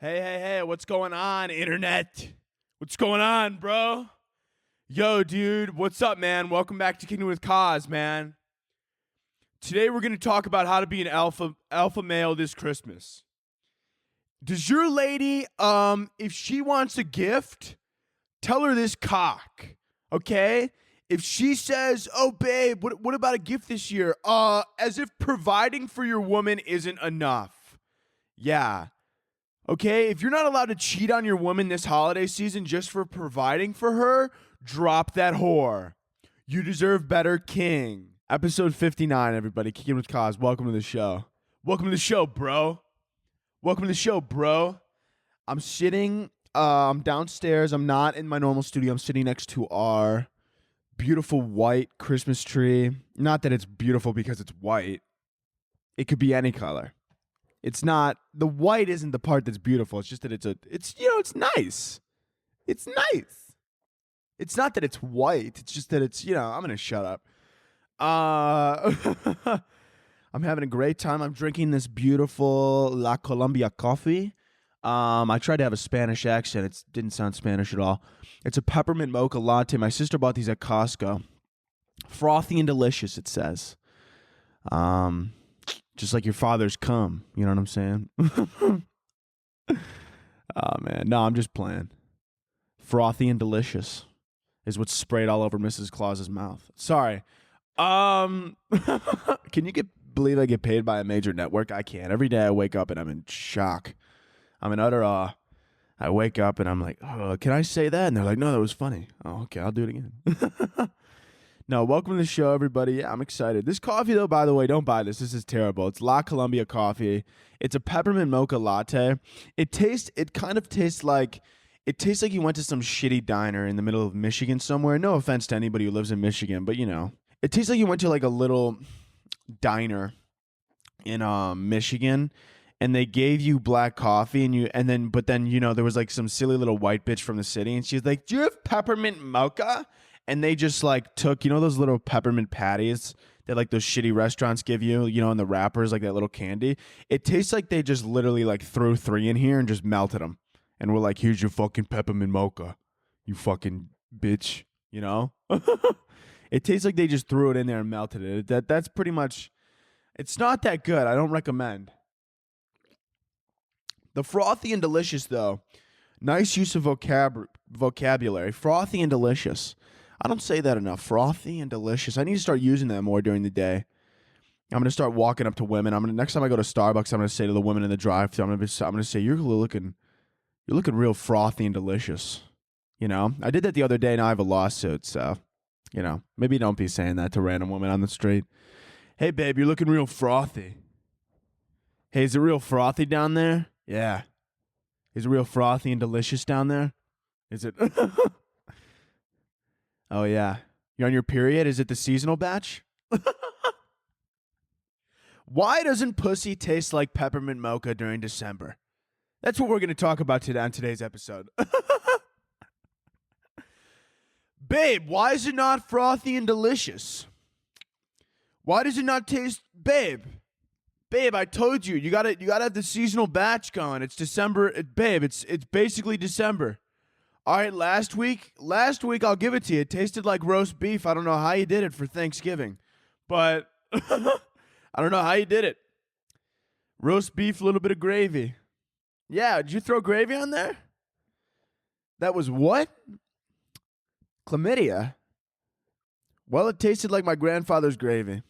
Hey, what's going on, internet? What's going on, bro? Yo, dude, what's up, man? Welcome back to Kickin with Cause, man. Today we're going to talk about how to be an alpha male this Christmas. Does your lady, if she wants a gift, tell her this cock, okay? If she says, "Oh, babe, what about a gift this year?" As if providing for your woman isn't enough. Yeah. Okay, if you're not allowed to cheat on your woman this holiday season just for providing for her, drop that whore. You deserve better, king. Episode 59, everybody. Kickin with Cause. Welcome to the show. Welcome to the show, bro. Welcome to the show, bro. I'm sitting, I'm downstairs. I'm not in my normal studio. I'm sitting next to our beautiful white Christmas tree. Not that it's beautiful because it's white. It could be any color. It's not, the white isn't the part that's beautiful. It's just that it's nice. It's nice. It's not that it's white. It's just that it's, I'm going to shut up. I'm having a great time. I'm drinking this beautiful La Colombia coffee. I tried to have a Spanish accent. It didn't sound Spanish at all. It's a peppermint mocha latte. My sister bought these at Costco. Frothy and delicious, it says. Just like your father's cum. You know what I'm saying? Oh, man. No, I'm just playing. Frothy and delicious is what's sprayed all over Mrs. Claus's mouth. Sorry. Can you believe I get paid by a major network? I can't. Every day I wake up and I'm in shock. I'm in utter awe. I wake up and I'm like, "Oh, can I say that?" And they're like, "No, that was funny." Oh, okay, I'll do it again. No, welcome to the show, everybody. Yeah, I'm excited. This coffee, though, by the way, don't buy this. This is terrible. It's La Colombia coffee. It's a peppermint mocha latte. It kind of tastes like you went to some shitty diner in the middle of Michigan somewhere. No offense to anybody who lives in Michigan, but it tastes like you went to like a little diner in Michigan, and they gave you black coffee, but then there was like some silly little white bitch from the city, and she was like, "Do you have peppermint mocha?" And they just like took, those little peppermint patties that like those shitty restaurants give you, in the wrappers, like that little candy. It tastes like they just literally like threw 3 in here and just melted them. And we're like, "Here's your fucking peppermint mocha, you fucking bitch," It tastes like they just threw it in there and melted it. That's pretty much, it's not that good. I don't recommend. The frothy and delicious, though, nice use of vocabulary. Frothy and delicious. I don't say that enough. Frothy and delicious. I need to start using that more during the day. I'm gonna start walking up to women. Next time I go to Starbucks, I'm gonna say to the women in the drive-thru, I'm gonna say, you're looking real frothy and delicious." I did that the other day. Now I have a lawsuit, so maybe don't be saying that to random women on the street. "Hey, babe, you're looking real frothy." "Hey, is it real frothy down there?" "Yeah." "Is it real frothy and delicious down there?" "Is it?" "Oh, yeah. You're on your period? Is it the seasonal batch?" Why doesn't pussy taste like peppermint mocha during December? That's what we're going to talk about today on today's episode. Babe, why is it not frothy and delicious? Why does it not taste... Babe, I told you, you gotta have the seasonal batch going. It's December. Babe, it's basically December. All right, last week, I'll give it to you. It tasted like roast beef. I don't know how you did it for Thanksgiving, but I don't know how you did it. Roast beef, a little bit of gravy. Yeah, did you throw gravy on there? That was what? Chlamydia? Well, it tasted like my grandfather's gravy.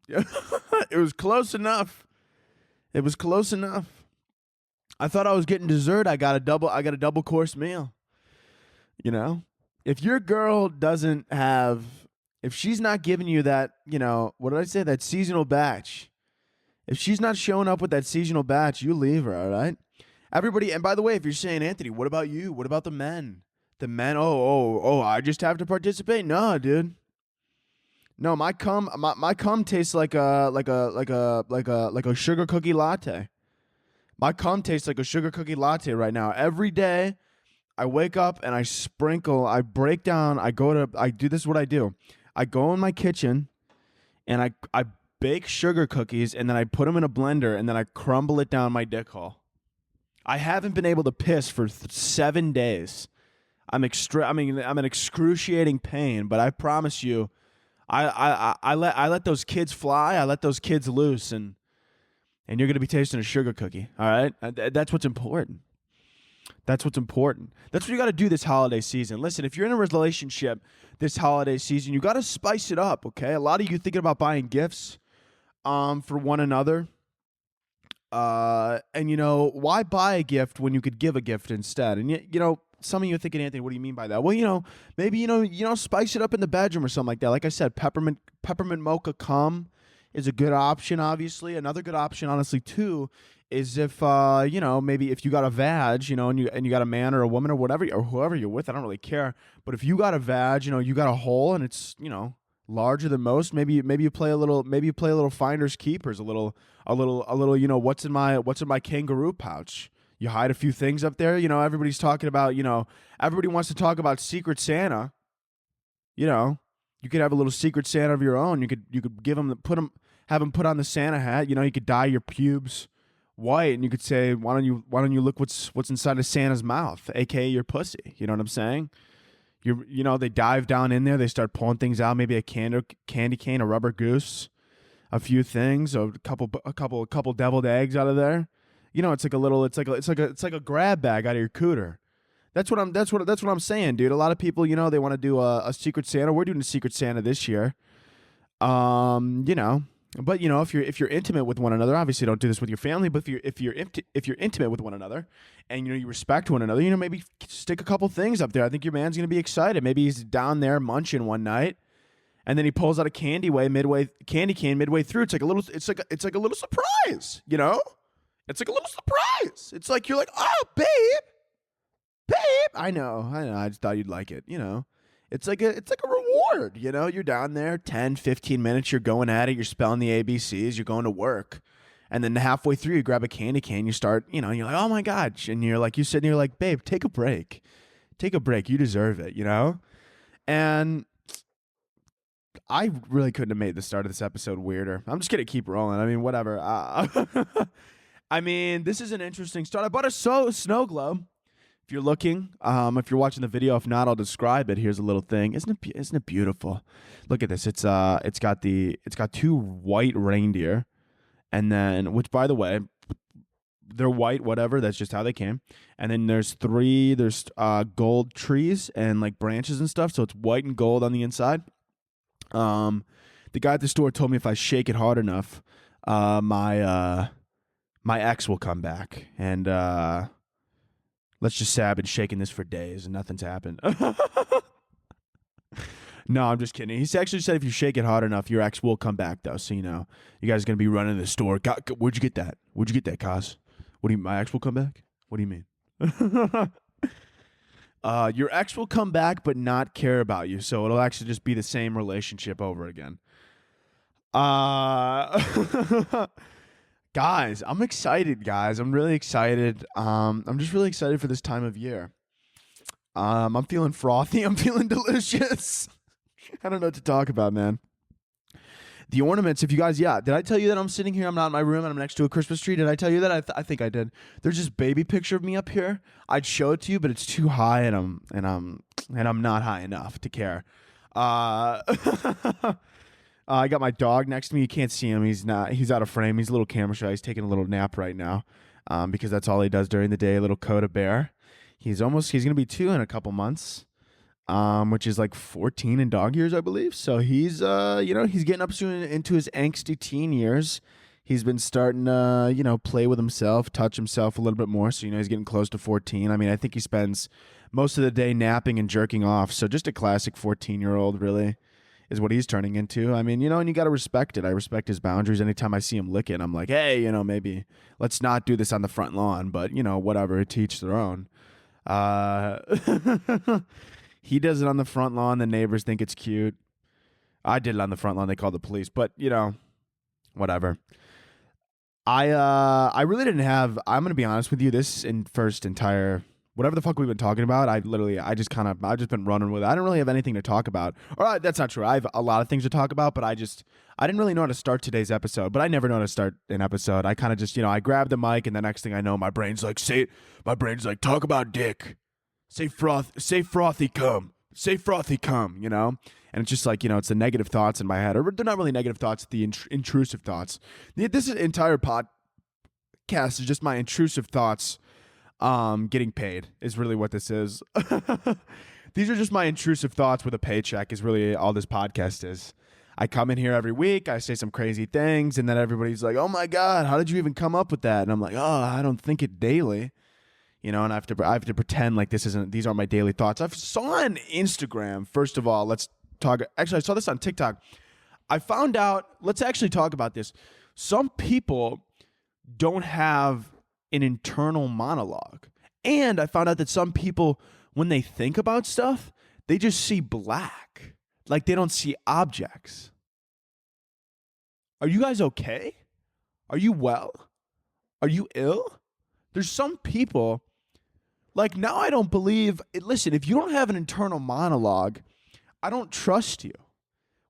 It was close enough. I thought I was getting dessert. I got a double course meal. If your girl doesn't have, if she's not giving you that, what did I say? That seasonal batch. If she's not showing up with that seasonal batch, you leave her, all right? Everybody, and by the way, if you're saying, "Anthony, what about you? What about the men?" The men, I just have to participate? No, dude. No, my cum tastes like a sugar cookie latte. My cum tastes like a sugar cookie latte right now. Every day, I wake up and I sprinkle, I break down, this is what I do. I go in my kitchen and I bake sugar cookies and then I put them in a blender and then I crumble it down my dick hole. I haven't been able to piss for 7 days. I'm in excruciating pain, but I promise you, I let those kids fly. I let those kids loose, and you're gonna be tasting a sugar cookie. All right, that's what's important. That's what's important. That's what you got to do this holiday season. Listen, if you're in a relationship this holiday season, you got to spice it up. Okay, a lot of you thinking about buying gifts, for one another. And why buy a gift when you could give a gift instead? And some of you are thinking, Anthony, what do you mean by that? Well, maybe spice it up in the bedroom or something like that. Like I said, peppermint mocha cum is a good option. Obviously, another good option, honestly, too, is if maybe if you got a vag, and you got a man or a woman or whatever or whoever you're with, I don't really care. But if you got a vag, you got a hole and it's larger than most, maybe you play a little finders keepers, a little what's in my kangaroo pouch. You hide a few things up there. Everybody's talking about, everybody wants to talk about Secret Santa. You could have a little Secret Santa of your own. You could have him put on the Santa hat. You could dye your pubes white, and you could say, why don't you look what's inside of Santa's mouth, aka your pussy. You know what I'm saying? They dive down in there, they start pulling things out, maybe a candy cane, a rubber goose, a few things, a couple deviled eggs out of there. It's like a grab bag out of your cooter. That's what I'm saying, dude. A lot of people, they want to do a Secret Santa. We're doing a Secret Santa this year. But if you're intimate with one another, obviously don't do this with your family. But if you're intimate with one another, and you respect one another, maybe stick a couple things up there. I think your man's gonna be excited. Maybe he's down there munching one night, and then he pulls out a candy cane midway through. It's like a little surprise. It's like a little surprise. It's like you're like, oh, babe. I know. I just thought you'd like it. It's like a reward, You're down there 10, 15 minutes, you're going at it, you're spelling the ABCs, you're going to work. And then halfway through, you grab a candy cane, you start, you're like, oh my gosh. And you're like, you're like, babe, take a break. You deserve it, And I really couldn't have made the start of this episode weirder. I'm just going to keep rolling. I mean, whatever. This is an interesting start. I bought a snow globe. If you're looking, if you're watching the video, if not, I'll describe it. Here's a little thing. Isn't it beautiful? Look at this. It's got 2 white reindeer, and then, which, by the way, they're white, whatever. That's just how they came. And then there's gold trees and like branches and stuff. So it's white and gold on the inside. The guy at the store told me if I shake it hard enough, my ex will come back, and let's just say I've been shaking this for days and nothing's happened. No, I'm just kidding. He's actually said if you shake it hard enough, your ex will come back, though. So, you guys are going to be running to the store. Where'd you get that? Kaz? My ex will come back? What do you mean? Your ex will come back but not care about you. So it'll actually just be the same relationship over again. Guys, I'm excited, guys. I'm really excited. I'm just really excited for this time of year. I'm feeling frothy. I'm feeling delicious. I don't know what to talk about, man. The ornaments, if you guys, did I tell you that I'm sitting here? I'm not in my room and I'm next to a Christmas tree. Did I tell you that? I think I did. There's this baby picture of me up here. I'd show it to you, but it's too high and I'm not high enough to care. I got my dog next to me. You can't see him. He's out of frame. He's a little camera shy. He's taking a little nap right now, because that's all he does during the day. A little Coda bear. He's going to be 2 in a couple months, which is like 14 in dog years, I believe. So he's, he's getting up soon into his angsty teen years. He's been starting to, play with himself, touch himself a little bit more. So, he's getting close to 14. I mean, I think he spends most of the day napping and jerking off. So just a classic 14-year-old, really, is what he's turning into. I mean, and you got to respect it. I respect his boundaries. Anytime I see him licking, I'm like, hey, maybe let's not do this on the front lawn, but, whatever, to each their own. He does it on the front lawn. The neighbors think it's cute. I did it on the front lawn. They called the police, but whatever. I really didn't have, I'm going to be honest with you, this first entire whatever the fuck we've been talking about, I've just been running with it. I don't really have anything to talk about. Or that's not true. I have a lot of things to talk about, but I didn't really know how to start today's episode. But I never know how to start an episode. I kind of just, I grab the mic, and the next thing I know, my brain's like, talk about dick. Say frothy cum. Say frothy cum, And it's just like, it's the negative thoughts in my head. Or they're not really negative thoughts, the intrusive thoughts. This entire podcast is just my intrusive thoughts getting paid is really what this is. These are just my intrusive thoughts with a paycheck is really all this podcast is. I come in here every week, I say some crazy things, and then everybody's like, oh my God, how did you even come up with that? And I'm like, oh, I don't think it daily. And I have to pretend like these aren't my daily thoughts. I saw on Instagram, first of all, let's talk. Actually, I saw this on TikTok. I found out, let's actually talk about this. Some people don't have an internal monologue. And I found out that some people, when they think about stuff, they just see black. Like they don't see objects. Are you guys okay? Are you well? Are you ill? There's some people, like now I don't believe, listen, if you don't have an internal monologue, I don't trust you.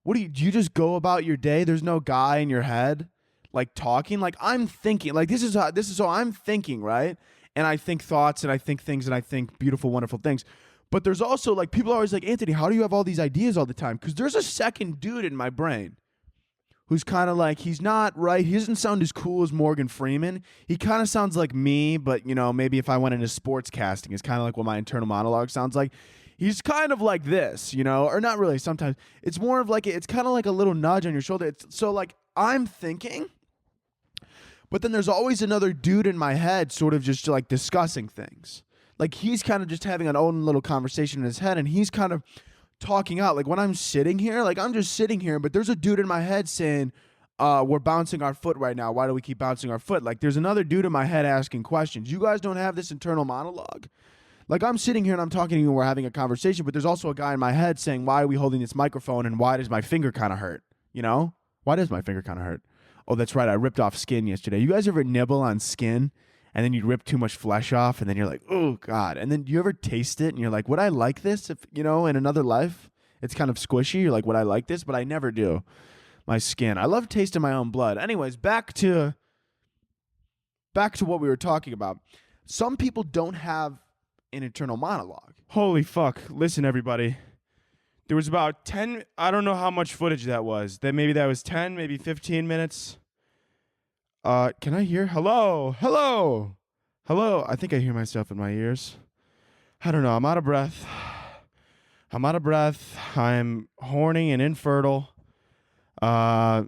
Do you just go about your day? There's no guy in your head like talking, like I'm thinking, like this is how I'm thinking, right? And I think thoughts and I think things and I think beautiful, wonderful things. But there's also like people are always like, Anthony, how do you have all these ideas all the time? Because there's a second dude in my brain who's kind of like, he's not right. He doesn't sound as cool as Morgan Freeman. He kind of sounds like me, but maybe if I went into sports casting, it's kind of like what my internal monologue sounds like. He's kind of like this, or not really. Sometimes it's more of like, it's kind of like a little nudge on your shoulder. So like I'm thinking, but then there's always another dude in my head sort of just like discussing things. Like he's kind of just having an own little conversation in his head and he's kind of talking out. Like when I'm sitting here, like I'm just sitting here, but there's a dude in my head saying, we're bouncing our foot right now. Why do we keep bouncing our foot? Like there's another dude in my head asking questions. You guys don't have this internal monologue? Like I'm sitting here and I'm talking to you and we're having a conversation, but there's also a guy in my head saying, why are we holding this microphone and why does my finger kind of hurt? Why does my finger kind of hurt? Oh, that's right. I ripped off skin yesterday. You guys ever nibble on skin and then you rip too much flesh off and then you're like, oh God. And then do you ever taste it and you're like, would I like this if, in another life? It's kind of squishy. You're like, would I like this? But I never do. My skin. I love tasting my own blood. Anyways, back to what we were talking about. Some people don't have an internal monologue. Holy fuck. Listen, everybody. There was about 10, I don't know how much footage that was. Maybe that was 10, maybe 15 minutes. Can I hear? Hello? I think I hear myself in my ears. I don't know. I'm out of breath. I'm horny and infertile. I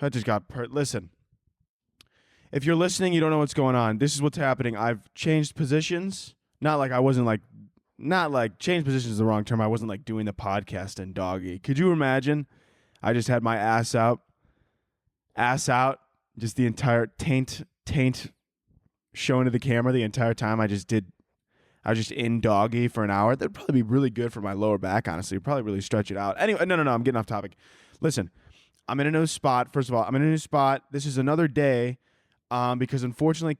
just got Listen. If you're listening, you don't know what's going on. This is what's happening. I've changed positions. Not like change positions is the wrong term. I wasn't like doing the podcast in doggy. Could you imagine? I just had my ass out, just the entire taint showing to the camera the entire time. I was just in doggy for an hour. That'd probably be really good for my lower back, honestly. It'd probably really stretch it out. Anyway, no, I'm getting off topic. Listen, I'm in a new spot. First of all, I'm in a new spot. This is another day. Because unfortunately,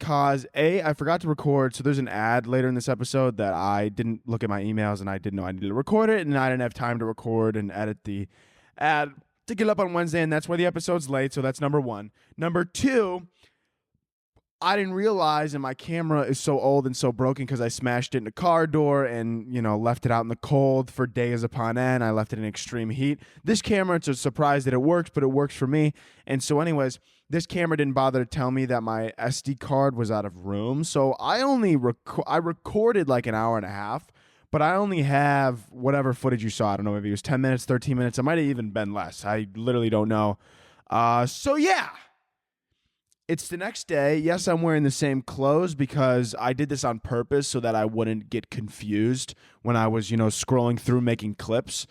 I forgot to record, so there's an ad later in this episode that I didn't look at my emails and I didn't know I needed to record it, and I didn't have time to record and edit the ad to get up on Wednesday, and that's why the episode's late, so that's number one. Number two, I didn't realize, and my camera is so old and so broken because I smashed it in a car door and, left it out in the cold for days upon end. I left it in extreme heat. This camera, it's a surprise that it works, but it works for me. And so anyways, this camera didn't bother to tell me that my SD card was out of room. So I only I recorded like an hour and a half, but I only have whatever footage you saw. I don't know, maybe it was 10 minutes, 13 minutes. It might have even been less. I literally don't know. So yeah. It's the next day. Yes, I'm wearing the same clothes because I did this on purpose so that I wouldn't get confused when I was, scrolling through making clips.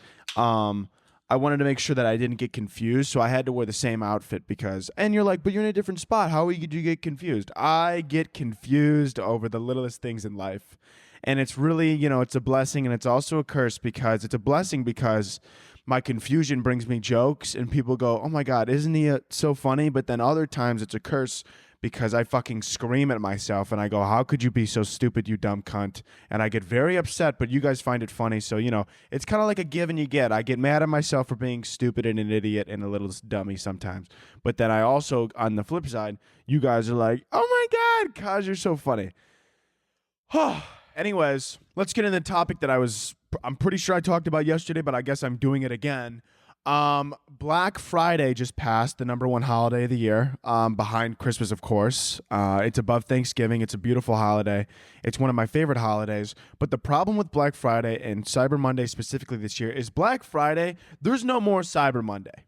I wanted to make sure that I didn't get confused, so I had to wear the same outfit and you're like, but you're in a different spot. How do you get confused? I get confused over the littlest things in life. And it's really, it's a blessing and it's also a curse because it's a blessing because my confusion brings me jokes and people go, oh my God, isn't he so funny? But then other times it's a curse because I fucking scream at myself and I go, how could you be so stupid, you dumb cunt? And I get very upset, but you guys find it funny. So, it's kind of like a give and you get. I get mad at myself for being stupid and an idiot and a little dummy sometimes. But then I also, on the flip side, you guys are like, oh my God, Kaz, you're so funny. Anyways, let's get into the topic that I'm pretty sure I talked about yesterday, but I guess I'm doing it again. Black Friday just passed, the number one holiday of the year, behind Christmas, of course. It's above Thanksgiving. It's a beautiful holiday. It's one of my favorite holidays. But the problem with Black Friday and Cyber Monday specifically this year is Black Friday, there's no more Cyber Monday.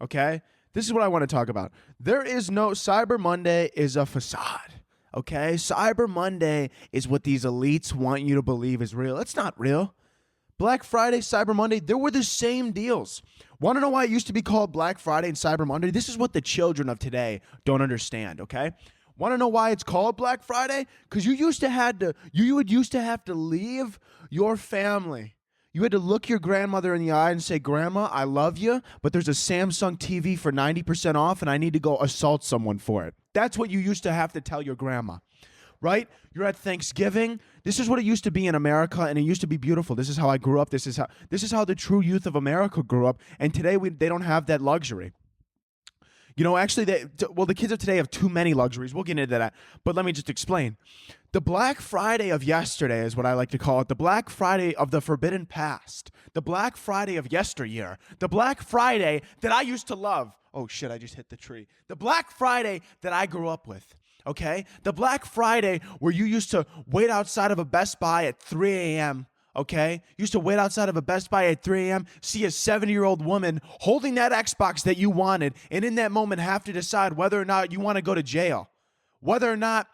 Okay? This is what I want to talk about. There is no Cyber Monday is a facade. Okay? Cyber Monday is what these elites want you to believe is real. It's not real. Black Friday, Cyber Monday, there were the same deals. Want to know why it used to be called Black Friday and Cyber Monday? This is what the children of today don't understand, okay? Want to know why it's called Black Friday? Because you used to have to leave your family. You had to look your grandmother in the eye and say, Grandma, I love you, but there's a Samsung TV for 90% off and I need to go assault someone for it. That's what you used to have to tell your grandma. Right? You're at Thanksgiving. This is what it used to be in America, and it used to be beautiful. This is how I grew up. This is how the true youth of America grew up. And today they don't have that luxury. Actually, the kids of today have too many luxuries. We'll get into that. But let me just explain. The Black Friday of yesterday is what I like to call it. The Black Friday of the forbidden past. The Black Friday of yesteryear. The Black Friday that I used to love. Oh, shit, I just hit the tree. The Black Friday that I grew up with. Okay? The Black Friday where you used to wait outside of a Best Buy at 3 a.m., okay? You used to wait outside of a Best Buy at 3 a.m., see a 70-year-old woman holding that Xbox that you wanted, and in that moment have to decide whether or not you want to go to jail, whether or not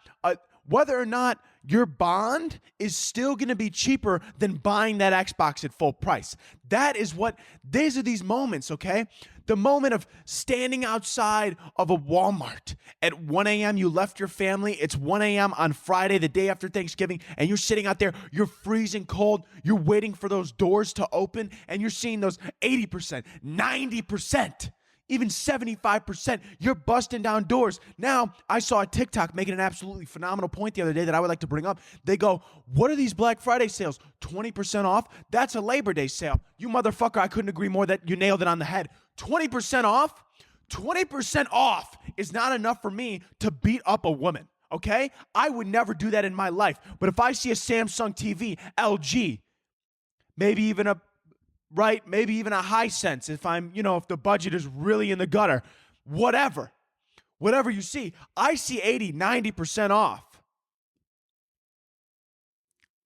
your bond is still going to be cheaper than buying that Xbox at full price. These are these moments, okay? The moment of standing outside of a Walmart at 1 a.m. You left your family. It's 1 a.m. on Friday, the day after Thanksgiving, and you're sitting out there. You're freezing cold. You're waiting for those doors to open, and you're seeing those 80%, 90%. Even 75%, you're busting down doors. Now, I saw a TikTok making an absolutely phenomenal point the other day that I would like to bring up. They go, what are these Black Friday sales? 20% off? That's a Labor Day sale. You motherfucker, I couldn't agree more that you nailed it on the head. 20% off? 20% off is not enough for me to beat up a woman, okay? I would never do that in my life. But if I see a Samsung TV, LG, maybe even a Hisense, if the budget is really in the gutter, whatever you see, I see 80, 90% off.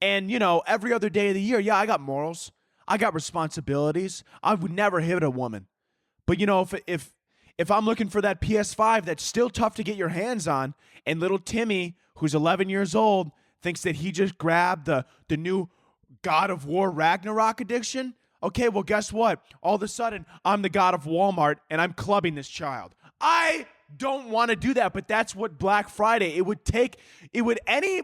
And, every other day of the year, yeah, I got morals. I got responsibilities. I would never hit a woman. But, if I'm looking for that PS5 that's still tough to get your hands on, and little Timmy, who's 11 years old, thinks that he just grabbed the new God of War Ragnarok edition, okay, well, guess what? All of a sudden, I'm the god of Walmart, and I'm clubbing this child. I don't want to do that, but that's what Black Friday, any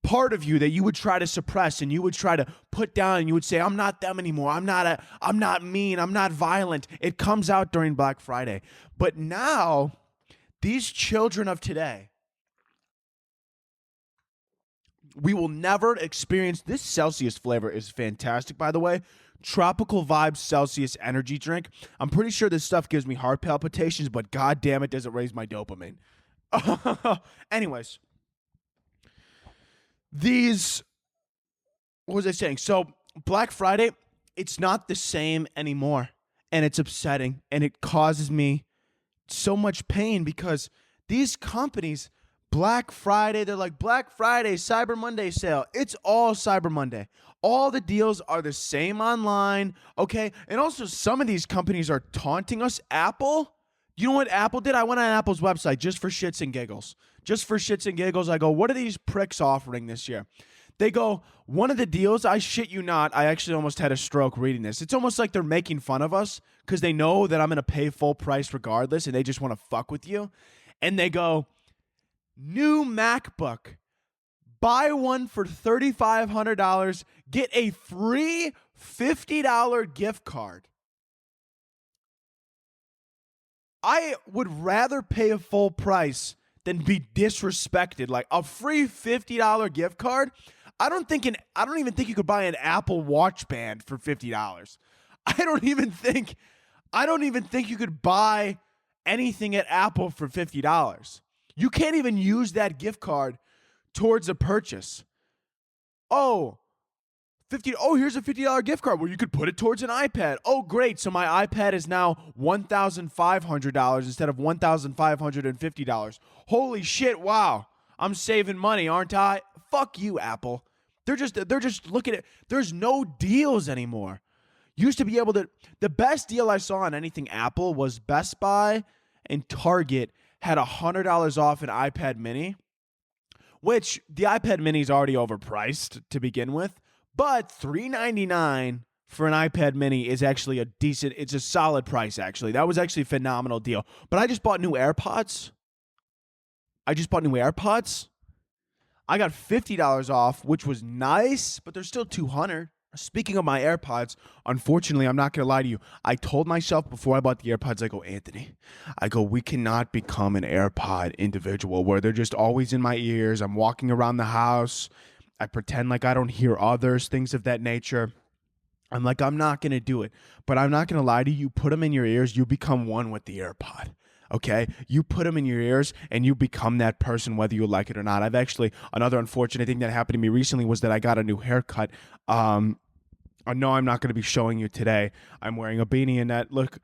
part of you that you would try to suppress and you would try to put down and you would say, I'm not them anymore. I'm not mean. I'm not violent. It comes out during Black Friday. But now, these children of today, we will never experience this. Celsius flavor is fantastic, by the way. Tropical Vibes Celsius energy drink. I'm pretty sure this stuff gives me heart palpitations, but god damn it, does it raise my dopamine. Anyways, what was I saying? So Black Friday, it's not the same anymore, and it's upsetting, and it causes me so much pain because these companies, Black Friday, they're like Black Friday, Cyber Monday sale. It's all Cyber Monday. All the deals are the same online, okay? And also some of these companies are taunting us. Apple, you know what Apple did? I went on Apple's website just for shits and giggles. Just for shits and giggles, I go, what are these pricks offering this year? They go, one of the deals, I shit you not, I actually almost had a stroke reading this. It's almost like they're making fun of us because they know that I'm going to pay full price regardless, and they just want to fuck with you. And they go, new MacBook, buy one for $3,500, get a free $50 gift card. I would rather pay a full price than be disrespected. Like a free $50 gift card. I don't even think you could buy an Apple Watch band for $50. I don't even think you could buy anything at Apple for $50. You can't even use that gift card towards a purchase. Oh, here's a $50 gift card where you could put it towards an iPad. Oh, great. So my iPad is now $1,500 instead of $1,550. Holy shit, wow. I'm saving money, aren't I? Fuck you, Apple. They're just looking at, there's no deals anymore. Used to be able to, the best deal I saw on anything Apple was Best Buy and Target had $100 off an iPad mini, which the iPad mini is already overpriced to begin with, but $399 for an iPad mini is actually it's a solid price actually. That was actually a phenomenal deal. But I just bought new AirPods. I got $50 off, which was nice, but they're still $200. Speaking of my AirPods, unfortunately, I'm not going to lie to you. I told myself before I bought the AirPods, I go, Anthony, we cannot become an AirPod individual where they're just always in my ears. I'm walking around the house. I pretend like I don't hear others, things of that nature. I'm like, I'm not going to do it. But I'm not going to lie to you. Put them in your ears. You become one with the AirPod. Okay, you put them in your ears and you become that person whether you like it or not. Another unfortunate thing that happened to me recently was that I got a new haircut. I know I'm not going to be showing you today. I'm wearing a beanie and that. Look,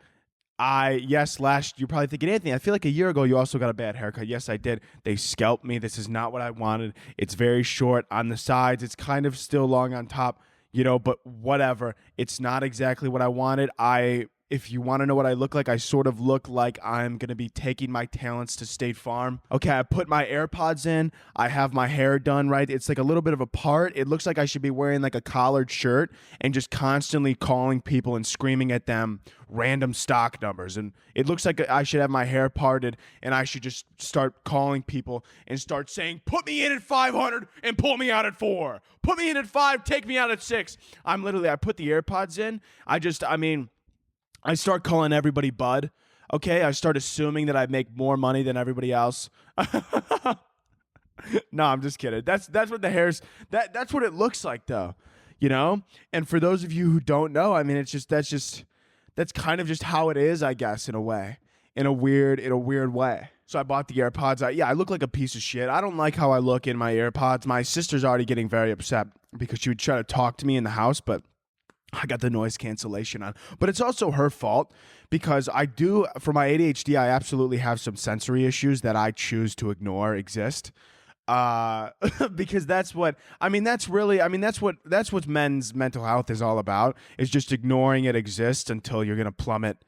you're probably thinking, Anthony, I feel like a year ago you also got a bad haircut. Yes, I did. They scalped me. This is not what I wanted. It's very short on the sides. It's kind of still long on top, but whatever. It's not exactly what I wanted. If you want to know what I look like, I sort of look like I'm going to be taking my talents to State Farm. Okay, I put my AirPods in. I have my hair done right. It's like a little bit of a part. It looks like I should be wearing like a collared shirt and just constantly calling people and screaming at them random stock numbers. And it looks like I should have my hair parted and I should just start calling people and start saying, put me in at 500 and pull me out at 4. Put me in at 5, take me out at 6. I put the AirPods in. I start calling everybody bud. Okay, I start assuming that I make more money than everybody else. No, I'm just kidding. That's what the hair's that's what it looks like though, And for those of you who don't know, that's kind of just how it is, I guess, in a way. In a weird way. So I bought the AirPods. I look like a piece of shit. I don't like how I look in my AirPods. My sister's already getting very upset because she would try to talk to me in the house, but I got the noise cancellation on. But it's also her fault because for my ADHD, I absolutely have some sensory issues that I choose to ignore exist. Because that's what men's mental health is all about, is just ignoring it exists until you're going to plummet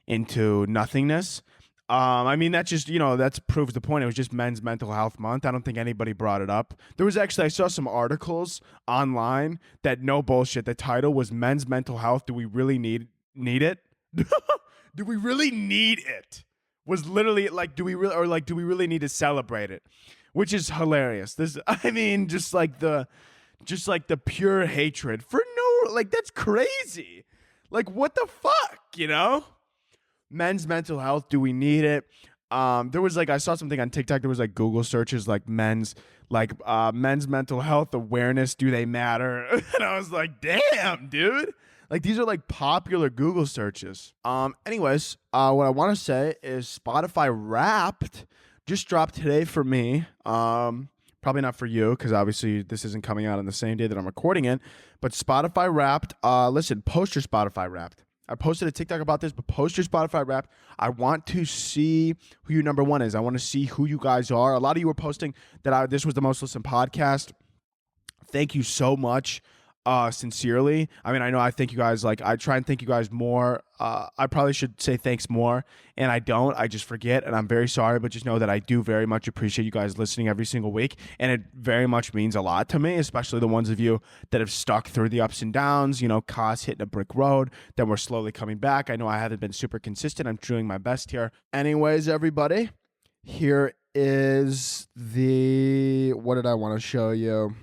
into nothingness. That just, that proves the point. It was just Men's Mental Health Month. I don't think anybody brought it up. I saw some articles online that, no bullshit, the title was Men's Mental Health. Do we really need it? Do we really need it? Was literally like, do we really need to celebrate it? Which is hilarious. Just like the pure hatred for that's crazy. Like, what the fuck, Men's mental health, do we need it? There was I saw something on TikTok. There was Google searches men's mental health awareness. Do they matter? And I was like, damn, dude. These are popular Google searches. Anyways, what I want to say is Spotify Wrapped just dropped today for me. Probably not for you because obviously this isn't coming out on the same day that I'm recording it. But Spotify Wrapped. Listen, post your Spotify Wrapped. I posted a TikTok about this, but post your Spotify Wrapped. I want to see who your number one is. I want to see who you guys are. A lot of you were posting that this was the most listened podcast. Thank you so much. Sincerely. I know I thank you guys. I try and thank you guys more. I probably should say thanks more, and I don't. I just forget, and I'm very sorry, but just know that I do very much appreciate you guys listening every single week, and it very much means a lot to me, especially the ones of you that have stuck through the ups and downs, costs hitting a brick road, then we're slowly coming back. I know I haven't been super consistent. I'm doing my best here. Anyways, everybody, here is what did I want to show you?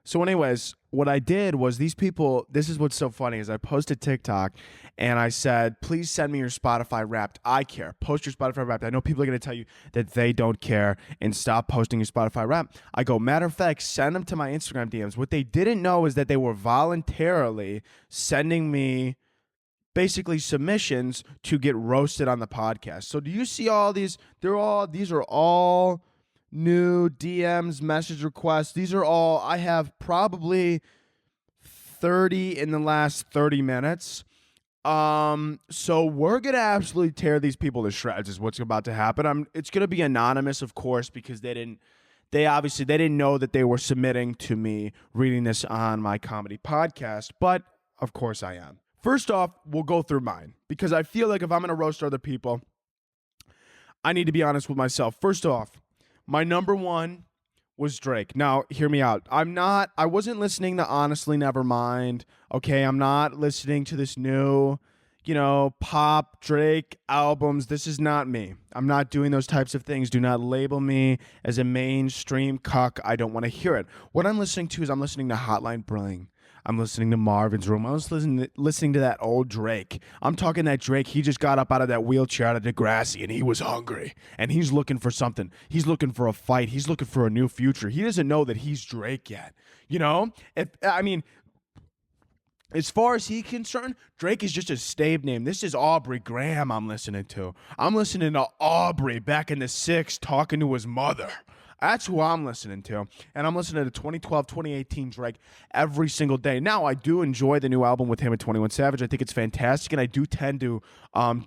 So anyways, what I did was these people, this is what's so funny, is I posted TikTok and I said, please send me your Spotify Wrapped. I care. Post your Spotify Wrapped. I know people are going to tell you that they don't care and stop posting your Spotify Wrapped. I go, matter of fact, send them to my Instagram DMs. What they didn't know is that they were voluntarily sending me basically submissions to get roasted on the podcast. So do you see all these? These are all new DMs, message requests. These are all, I have probably 30 in the last 30 minutes. So we're going to absolutely tear these people to shreds is what's about to happen. It's going to be anonymous, of course, because they didn't know that they were submitting to me reading this on my comedy podcast, but of course I am. First off, we'll go through mine because I feel like if I'm going to roast other people, I need to be honest with myself. First off, my number one was Drake. Now, hear me out. I wasn't listening to Honestly Nevermind. Okay, I'm not listening to this new, pop Drake albums. This is not me. I'm not doing those types of things. Do not label me as a mainstream cuck. I don't want to hear it. What I'm listening to is I'm listening to Hotline Bling. I'm listening to Marvin's Room. I was listening to that old Drake. I'm talking that Drake, he just got up out of that wheelchair out of Degrassi, and he was hungry. And he's looking for something. He's looking for a fight. He's looking for a new future. He doesn't know that he's Drake yet. As far as he's concerned, Drake is just a stave name. This is Aubrey Graham I'm listening to. I'm listening to Aubrey back in the 6 talking to his mother. That's who I'm listening to. And I'm listening to 2012, 2018 Drake every single day. Now, I do enjoy the new album with him and 21 Savage. I think it's fantastic. And I do tend to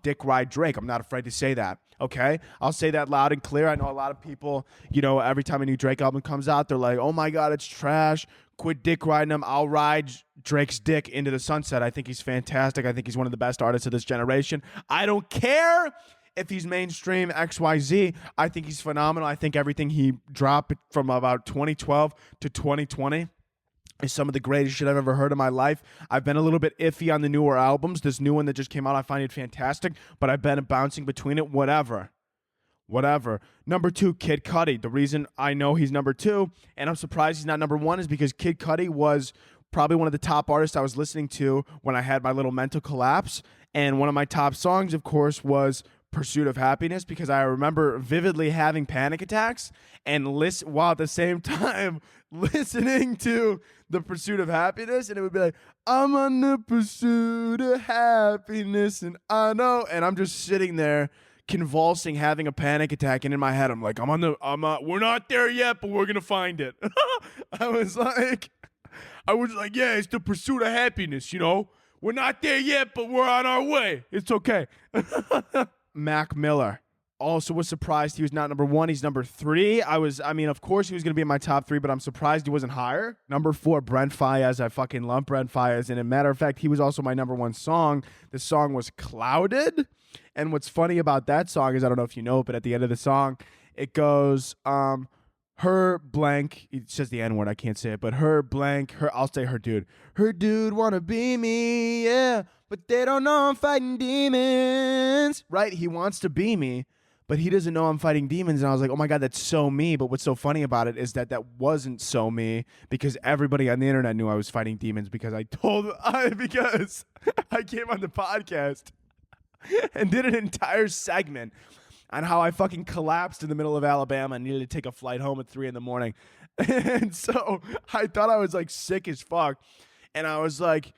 dick ride Drake. I'm not afraid to say that. Okay? I'll say that loud and clear. I know a lot of people, every time a new Drake album comes out, they're like, oh my God, it's trash. Quit dick riding him. I'll ride Drake's dick into the sunset. I think he's fantastic. I think he's one of the best artists of this generation. I don't care if he's mainstream XYZ. I think he's phenomenal. I think everything he dropped from about 2012 to 2020 is some of the greatest shit I've ever heard in my life. I've been a little bit iffy on the newer albums. This new one that just came out, I find it fantastic, but I've been bouncing between it. Whatever. Number 2, Kid Cudi. The reason I know he's number 2, and I'm surprised he's not number 1, is because Kid Cudi was probably one of the top artists I was listening to when I had my little mental collapse. And one of my top songs, of course, was Pursuit of Happiness, because I remember vividly having panic attacks and while at the same time listening to the Pursuit of Happiness, and it would be like, I'm on the pursuit of happiness, and I know, and I'm just sitting there convulsing, having a panic attack, and in my head I'm like, we're not there yet, but we're gonna find it. I was like, yeah, it's the pursuit of happiness, we're not there yet, but we're on our way. It's okay. Mac Miller also was surprised he was not number 1. He's number 3. Of course he was going to be in my top 3, but I'm surprised he wasn't higher. Number 4, Brent Faiyaz. I fucking love Brent Faiyaz. And as a matter of fact, he was also my number 1 song. The song was Clouded. And what's funny about that song is, I don't know if you know, but at the end of the song, it goes, her blank, it says the N-word, I can't say it, but I'll say her dude wanna be me, yeah, but they don't know I'm fighting demons, right? He wants to be me, but he doesn't know I'm fighting demons, and I was like, oh my God, that's so me, but what's so funny about it is that wasn't so me, because everybody on the internet knew I was fighting demons, because because I came on the podcast and did an entire segment on how I fucking collapsed in the middle of Alabama and needed to take a flight home at 3 a.m. And so I thought I was like sick as fuck. And I was like,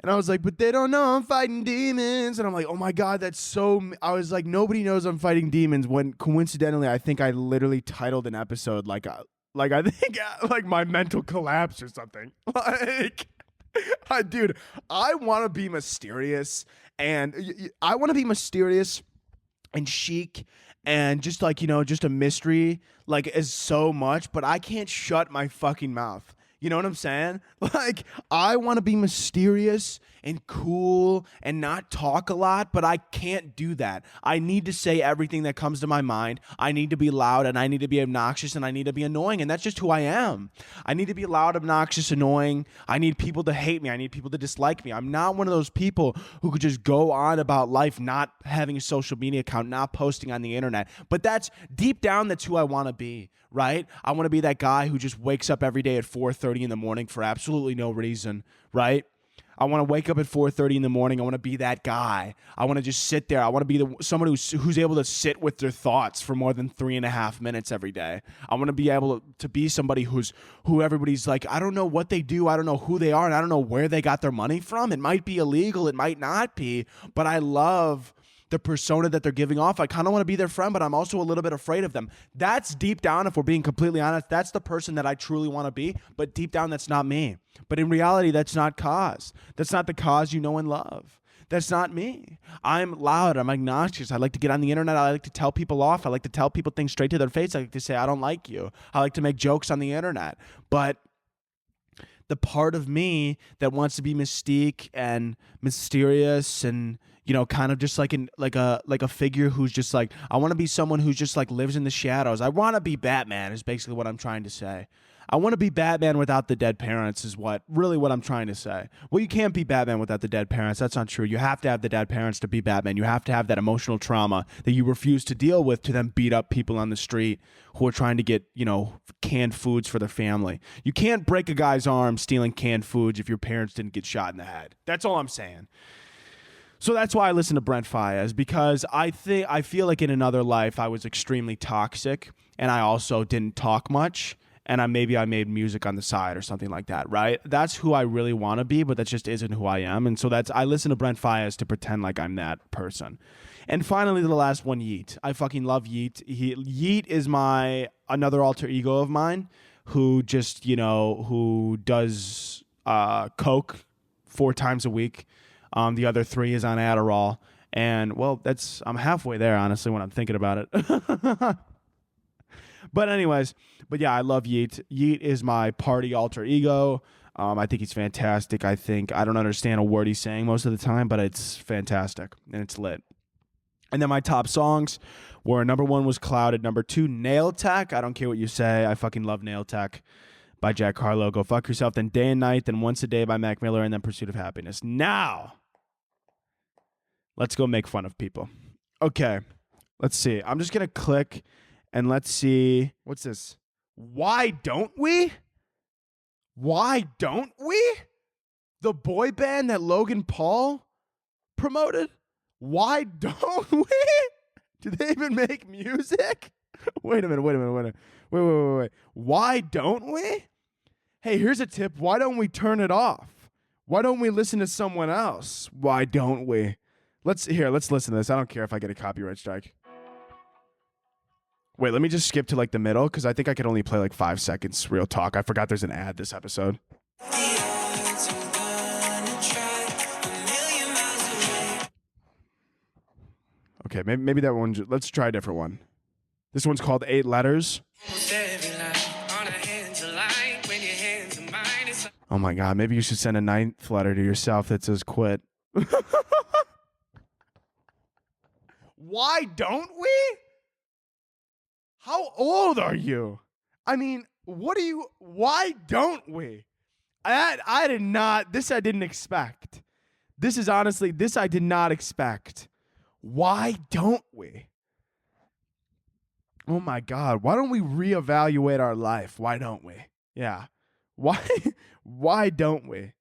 but they don't know I'm fighting demons. And I'm like, oh my God, that's so, I was like, nobody knows I'm fighting demons, when coincidentally, I think I literally titled an episode like my mental collapse or something. Dude, I want to be mysterious, and I want to be mysterious and chic and just just a mystery, is so much, but I can't shut my fucking mouth. You know what I'm saying? I want to be mysterious and cool and not talk a lot, but I can't do that. I need to say everything that comes to my mind. I need to be loud, and I need to be obnoxious, and I need to be annoying, and that's just who I am. I need to be loud, obnoxious, annoying. I need people to hate me. I need people to dislike me. I'm not one of those people who could just go on about life not having a social media account, not posting on the internet. But that's deep down, that's who I want to be, right? I want to be that guy who just wakes up every day at 4:30 in the morning for absolutely no reason, right? I want to wake up at 4:30 in the morning. I want to be that guy. I want to just sit there. I want to be someone who's able to sit with their thoughts for more than 3.5 minutes every day. I want to be able to be somebody who everybody's like, I don't know what they do. I don't know who they are, and I don't know where they got their money from. It might be illegal. It might not be, but I love the persona that they're giving off. I kind of want to be their friend, but I'm also a little bit afraid of them. That's deep down, if we're being completely honest, that's the person that I truly want to be, but deep down, that's not me. But in reality, that's not Kaz. That's not the Kaz you know and love. That's not me. I'm loud. I'm obnoxious. I like to get on the internet. I like to tell people off. I like to tell people things straight to their face. I like to say, I don't like you. I like to make jokes on the internet. But the part of me that wants to be mystique and mysterious and, you know, kind of just like a figure who's just like, I want to be someone who's just like lives in the shadows. I want to be Batman is basically what I'm trying to say. I want to be Batman without the dead parents is what I'm trying to say. Well, you can't be Batman without the dead parents. That's not true. You have to have the dead parents to be Batman. You have to have that emotional trauma that you refuse to deal with to then beat up people on the street who are trying to get, you know, canned foods for their family. You can't break a guy's arm stealing canned foods if your parents didn't get shot in the head. That's all I'm saying. So that's why I listen to Brent Faiyaz, because I feel like in another life I was extremely toxic and I also didn't talk much. And I made music on the side or something like that, right? That's who I really want to be, but that just isn't who I am. And so I listen to Brent Faiyaz to pretend like I'm that person. And finally, the last one, Yeet. I fucking love Yeet. Yeet is another alter ego of mine who just, you know, who does coke 4 times a week. The other 3 is on Adderall. And, well, I'm halfway there, honestly, when I'm thinking about it. But anyways, yeah, I love Yeet. Yeet is my party alter ego. I think he's fantastic. I don't understand a word he's saying most of the time, but it's fantastic and it's lit. And then my top songs were number 1 was Clouded. Number 2, Nail Tech. I don't care what you say. I fucking love Nail Tech by Jack Harlow. Go Fuck Yourself. Then Day and Night. Then Once a Day by Mac Miller. And then Pursuit of Happiness. Now, let's go make fun of people. Okay, let's see. I'm just going to click and let's see. What's this? Why Don't We? Why Don't We? The boy band that Logan Paul promoted? Why don't we? Do they even make music? Wait a minute. Wait. Why don't we? Hey, here's a tip. Why don't we turn it off? Why don't we listen to someone else? Why don't we? Let's listen to this. I don't care if I get a copyright strike. Wait, let me just skip to like the middle because I think I could only play like 5 seconds. Real talk. I forgot there's an ad this episode. Okay, maybe that one. Let's try a different one. This one's called 8 Letters. Oh my God, maybe you should send a 9th letter to yourself that says quit. Why don't we? How old are you? I mean, why don't we? I didn't expect. This I did not expect. Why don't we? Oh my God, why don't we reevaluate our life? Why don't we? Yeah. Why don't we?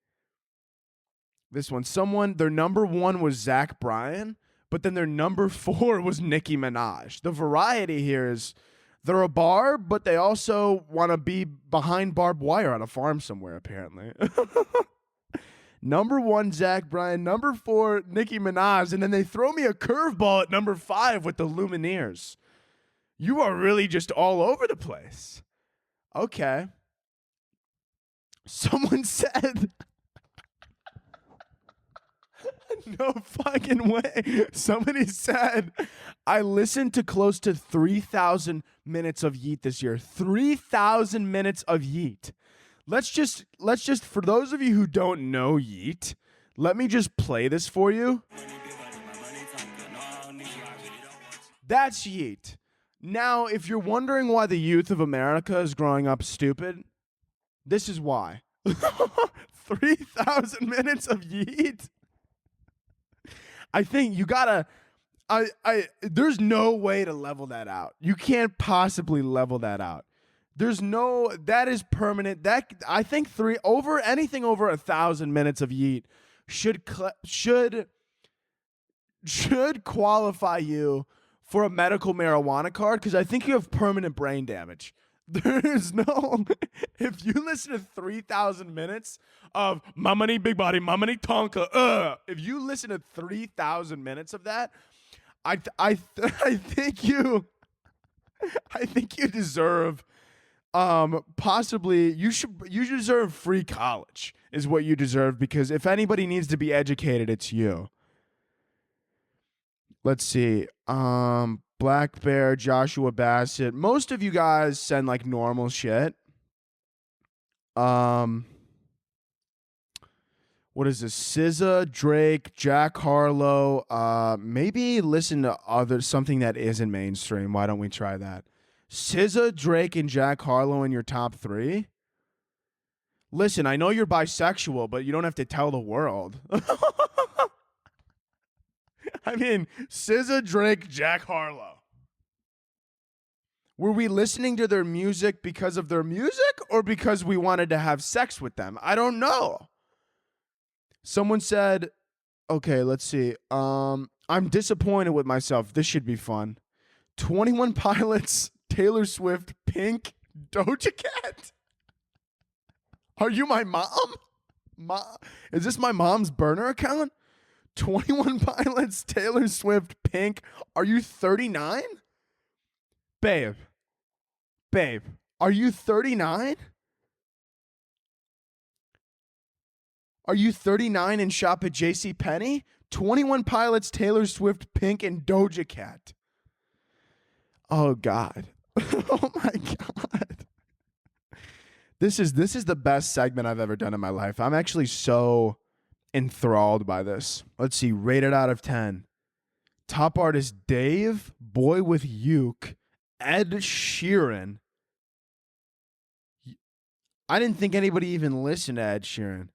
This one, their number 1 was Zach Bryan, but then their number 4 was Nicki Minaj. The variety here is they're a bar, but they also want to be behind barbed wire on a farm somewhere, apparently. Number 1, Zach Bryan. Number 4, Nicki Minaj. And then they throw me a curveball at number 5 with the Lumineers. You are really just all over the place. Okay. Someone said... No fucking way. Somebody said, I listened to close to 3,000 minutes of Yeet this year. 3,000 minutes of Yeet. Let's just, for those of you who don't know Yeet, let me just play this for you. That's Yeet. Now, if you're wondering why the youth of America is growing up stupid, this is why. 3,000 minutes of Yeet? I think you gotta, there's no way to level that out. You can't possibly level that out. That is permanent. That I think anything over 1,000 minutes of yeet should qualify you for a medical marijuana card, because I think you have permanent brain damage. There's no, if you listen to 3,000 minutes of Mamani Big Body, Mamani Tonka, if you listen to 3,000 minutes of that, I think you deserve, possibly you deserve free college is what you deserve, because if anybody needs to be educated, it's you. Let's see. Black Bear, Joshua Bassett. Most of you guys send like normal shit. What is this? SZA, Drake, Jack Harlow. Maybe listen to something that isn't mainstream. Why don't we try that? SZA, Drake, and Jack Harlow in your top 3. Listen, I know you're bisexual, but you don't have to tell the world. I mean, SZA, Drake, Jack Harlow. Were we listening to their music because of their music or because we wanted to have sex with them? I don't know. Someone said, okay, let's see. I'm disappointed with myself. This should be fun. 21 Pilots, Taylor Swift, Pink, Doja Cat. Are you my mom? Is this my mom's burner account? 21 Pilots, Taylor Swift, Pink. Are you 39? Babe, are you 39? Are you 39 and shop at JCPenney? 21 Pilots, Taylor Swift, Pink, and Doja Cat. Oh, God. Oh, my God. This is the best segment I've ever done in my life. I'm actually so enthralled by this. Let's see. Rated out of 10. Top artist Dave, Boy with Uke, Ed Sheeran. I didn't think anybody even listened to Ed Sheeran.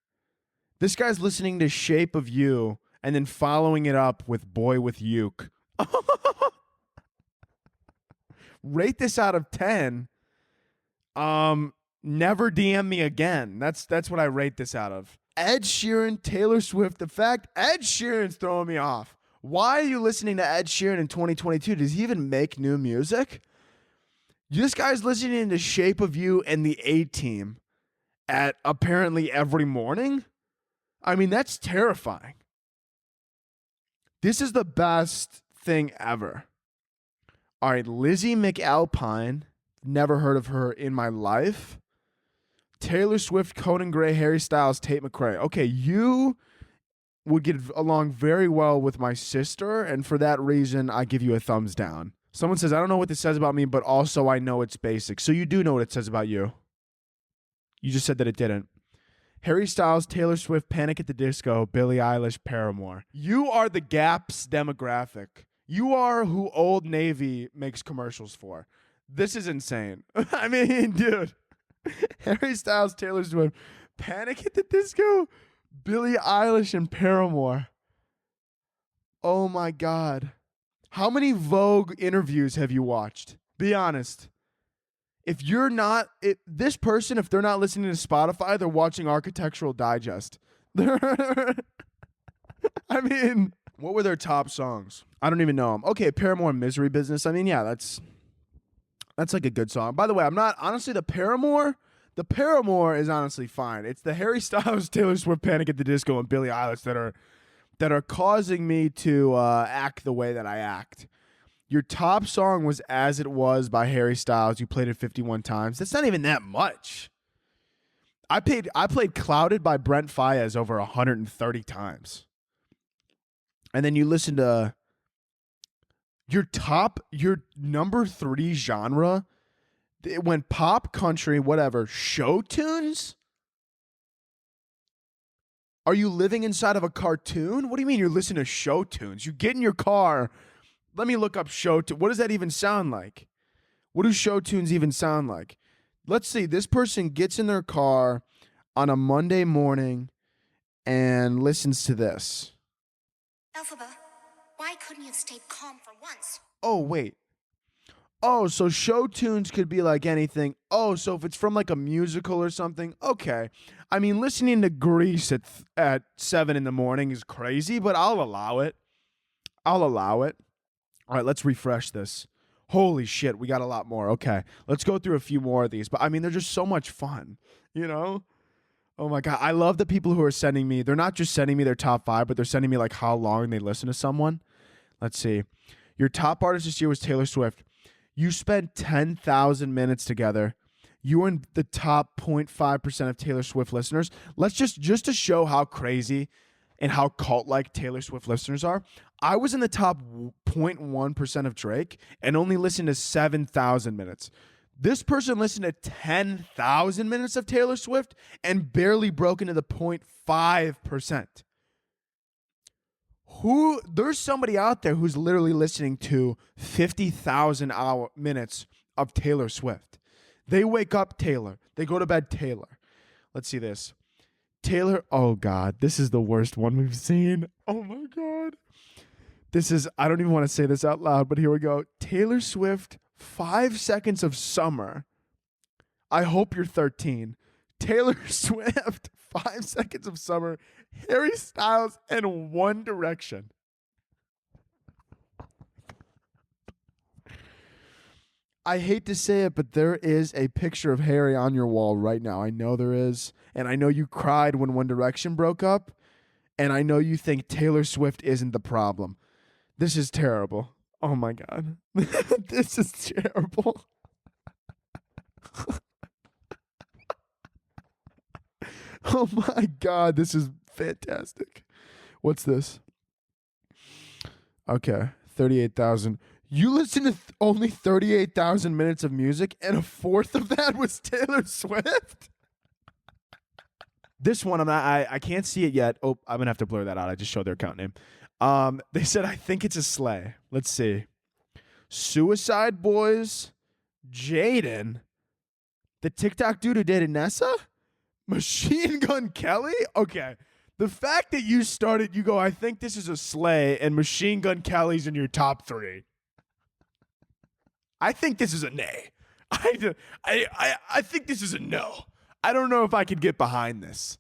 This guy's listening to Shape of You and then following it up with Boy with Uke. Rate this out of 10. Never DM me again. That's what I rate this out of. Ed Sheeran, Taylor Swift. The fact Ed Sheeran's throwing me off. Why are you listening to Ed Sheeran in 2022? Does he even make new music? This guy's listening to Shape of You and the A-Team at apparently every morning. I mean, that's terrifying. This is the best thing ever. All right, Lizzie McAlpine. Never heard of her in my life. Taylor Swift, Conan Gray, Harry Styles, Tate McRae. Okay, you would get along very well with my sister, and for that reason, I give you a thumbs down. Someone says, I don't know what this says about me, but also I know it's basic. So you do know what it says about you. You just said that it didn't. Harry Styles, Taylor Swift, Panic at the Disco, Billie Eilish, Paramore. You are the Gap's demographic. You are who Old Navy makes commercials for. This is insane. I mean, dude. Harry Styles, Taylor Swift, Panic at the Disco, Billie Eilish, and Paramore. Oh my God. How many Vogue interviews have you watched? Be honest. If you're not, this person, if they're not listening to Spotify, they're watching Architectural Digest. I mean, what were their top songs? I don't even know them. Okay, Paramore, Misery Business. I mean, yeah, that's like a good song. By the way, I'm not, honestly, the Paramore is honestly fine. It's the Harry Styles, Taylor Swift, Panic at the Disco, and Billie Eilish that are causing me to act the way that I act. Your top song was As It Was by Harry Styles. You played it 51 times. That's not even that much. I played Clouded by Brent Faiyaz over 130 times. And then you listen to your number 3 genre. It went pop, country, whatever. Show tunes? Are you living inside of a cartoon? What do you mean you're listening to show tunes? You get in your car. Let me look up show tunes. What does that even sound like? What do show tunes even sound like? Let's see. This person gets in their car on a Monday morning and listens to this. Elphaba, why couldn't you have stayed calm for once? Oh, wait. Oh, so show tunes could be like anything. Oh, so if it's from like a musical or something, okay. I mean, listening to Grease at 7 in the morning is crazy, but I'll allow it. I'll allow it. All right, let's refresh this. Holy shit, we got a lot more. Okay, let's go through a few more of these. But I mean, they're just so much fun, you know? Oh my God. I love the people who are sending me, they're not just sending me their top 5, but they're sending me like how long they listen to someone. Let's see. Your top artist this year was Taylor Swift. You spent 10,000 minutes together. You were in the top 0.5% of Taylor Swift listeners. Let's just to show how crazy and how cult-like Taylor Swift listeners are. I was in the top 0.1% of Drake and only listened to 7,000 minutes. This person listened to 10,000 minutes of Taylor Swift and barely broke into the 0.5%. There's somebody out there who's literally listening to 50,000 minutes of Taylor Swift. They wake up Taylor. They go to bed Taylor. Let's see this. Taylor, oh God, this is the worst one we've seen. Oh my God. I don't even want to say this out loud, but here we go. Taylor Swift, 5 seconds of summer. I hope you're 13. Taylor Swift, 5 seconds of summer. Harry Styles, and One Direction. I hate to say it, but there is a picture of Harry on your wall right now. I know there is. And I know you cried when One Direction broke up. And I know you think Taylor Swift isn't the problem. This is terrible. Oh my God. This is terrible. Oh my God. This is fantastic. What's this? Okay. 38,000. You listen to only 38,000 minutes of music, and a fourth of that was Taylor Swift? This one, I can't see it yet. Oh, I'm going to have to blur that out. I just showed their account name. They said, I think it's a sleigh. Let's see. Suicide Boys, Jaden, the TikTok dude who dated Nessa, Machine Gun Kelly. Okay. The fact that you go, I think this is a sleigh, and Machine Gun Kelly's in your top 3. I think this is a nay. I think this is a no. I don't know if I could get behind this.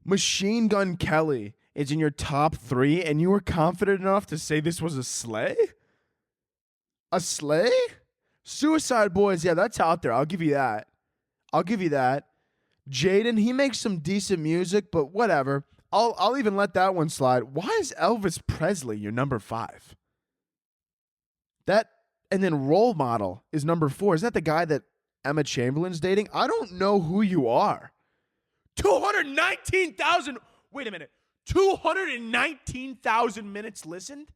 Machine Gun Kelly is in your top 3, and you were confident enough to say this was a sleigh? A sleigh? Suicide Boys, yeah, that's out there. I'll give you that. Jaden, he makes some decent music, but whatever. I'll even let that one slide. Why is Elvis Presley your number 5? And then Role Model is number 4. Is that the guy that Emma Chamberlain's dating? I don't know who you are. 219,000. Wait a minute. 219,000 minutes listened?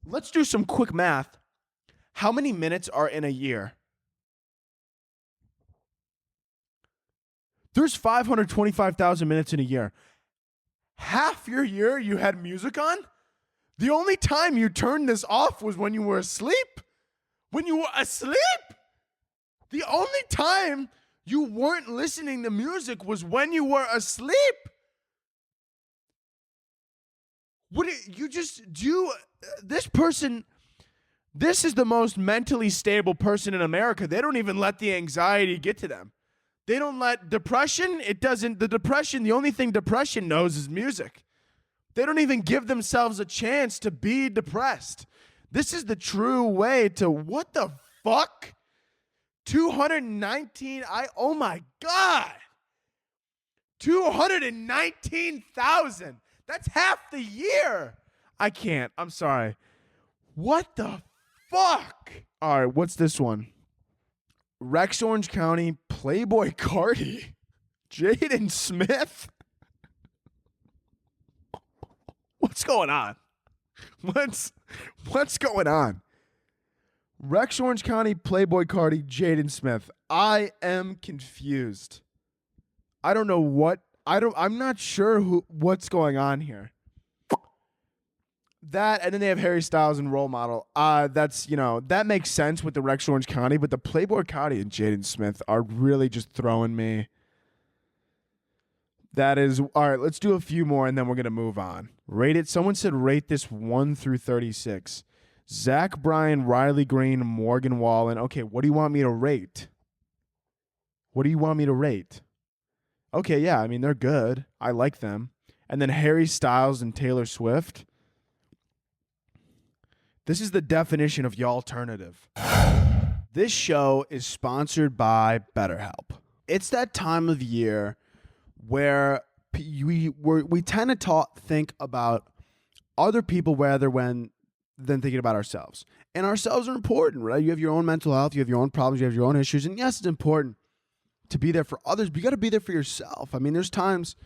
Let's do some quick math. How many minutes are in a year? There's 525,000 minutes in a year. Half your year you had music on? The only time you turned this off was when you were asleep. When you were asleep? The only time you weren't listening to music was when you were asleep. This person, this is the most mentally stable person in America. They don't even let the anxiety get to them. They don't let depression, the only thing depression knows is music. They don't even give themselves a chance to be depressed. This is the true way to, what the fuck? 219, oh my God. 219,000. That's half the year. I can't, I'm sorry. What the fuck? All right, what's this one? Rex Orange County, Playboy Cardi, Jaden Smith. What's going on? What's going on? Rex Orange County, Playboy Cardi, Jaden Smith. I am confused. I don't know I'm not sure what's going on here. That, and then they have Harry Styles and Role Model. That makes sense with the Rex Orange County, but the Playboy Cardi and Jaden Smith are really just throwing me. That is, all right, let's do a few more and then we're going to move on. Rate it. Someone said rate this 1 through 36. Zach Bryan, Riley Green, Morgan Wallen. Okay, what do you want me to rate? What do you want me to rate? Okay, yeah, I mean, they're good. I like them. And then Harry Styles and Taylor Swift. This is the definition of y'alternative. This show is sponsored by BetterHelp. It's that time of year where we tend to think about other people rather than thinking about ourselves. And ourselves are important, right? You have your own mental health, you have your own problems, you have your own issues. And yes, it's important to be there for others, but you got to be there for yourself. I mean, there's times,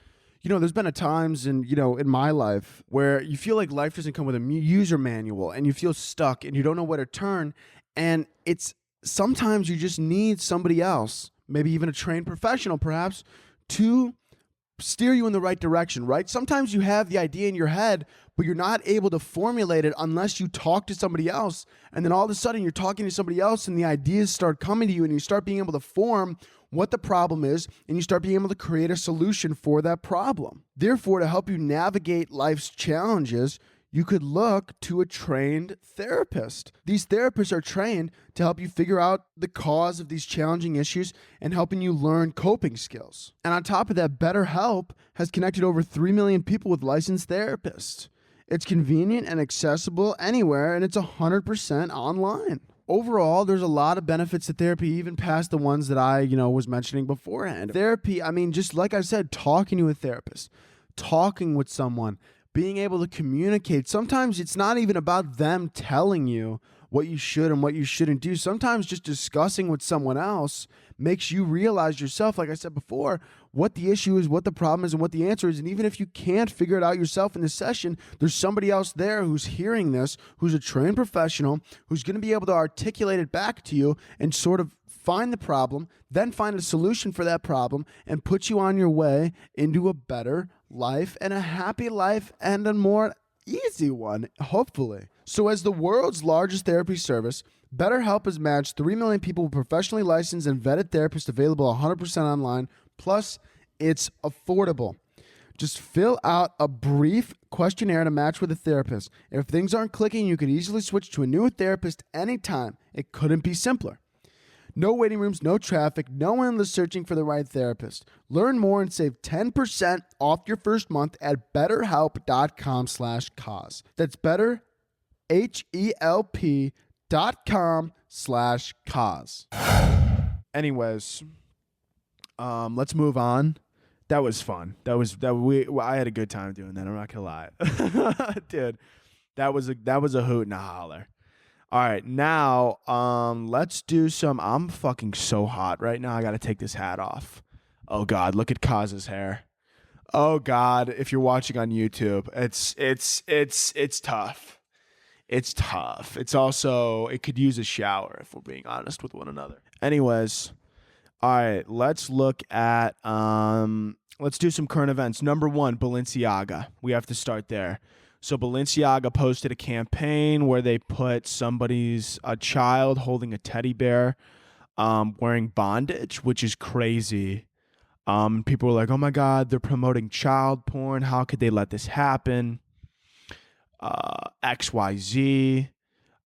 there's been times in my life where you feel like life doesn't come with a user manual and you feel stuck and you don't know where to turn. And it's sometimes you just need somebody else, maybe even a trained professional perhaps, to steer you in the right direction, right? Sometimes you have the idea in your head, but you're not able to formulate it unless you talk to somebody else. And then all of a sudden you're talking to somebody else and the ideas start coming to you and you start being able to form what the problem is and you start being able to create a solution for that problem. Therefore, to help you navigate life's challenges, you could look to a trained therapist. These therapists are trained to help you figure out the cause of these challenging issues and helping you learn coping skills. And on top of that, BetterHelp has connected over 3 million people with licensed therapists. It's convenient and accessible anywhere, and it's 100% online. Overall, there's a lot of benefits to therapy, even past the ones that I, was mentioning beforehand. Therapy, I mean, just like I said, talking to a therapist, talking with someone, being able to communicate. Sometimes it's not even about them telling you what you should and what you shouldn't do. Sometimes just discussing with someone else makes you realize yourself, like I said before, what the issue is, what the problem is, and what the answer is. And even if you can't figure it out yourself in the session, there's somebody else there who's hearing this, who's a trained professional, who's going to be able to articulate it back to you and sort of find the problem, then find a solution for that problem and put you on your way into a better life and a happy life and a more easy one, hopefully. So as the world's largest therapy service, BetterHelp has matched 3 million people with professionally licensed and vetted therapists available 100% online. Plus, it's affordable. Just fill out a brief questionnaire to match with a therapist. If things aren't clicking, you can easily switch to a new therapist anytime. It couldn't be simpler. No waiting rooms, no traffic, no endless searching for the right therapist. Learn more and save 10% off your first month at betterhelp.com/cause. That's betterhelp.com/cause. Anyways, let's move on. That was fun. I had a good time doing that. I'm not gonna lie. Dude, that was a hoot and a holler. All right, now let's do some. I'm fucking so hot right now. I got to take this hat off. Oh God, look at Kaz's hair. Oh God, if you're watching on YouTube, it's tough. It's tough. It's also, it could use a shower if we're being honest with one another. Anyways, all right, let's look at let's do some current events. Number 1, Balenciaga. We have to start there. So Balenciaga posted a campaign where they put a child holding a teddy bear wearing bondage, which is crazy. People were like, oh my God, they're promoting child porn. How could they let this happen? XYZ.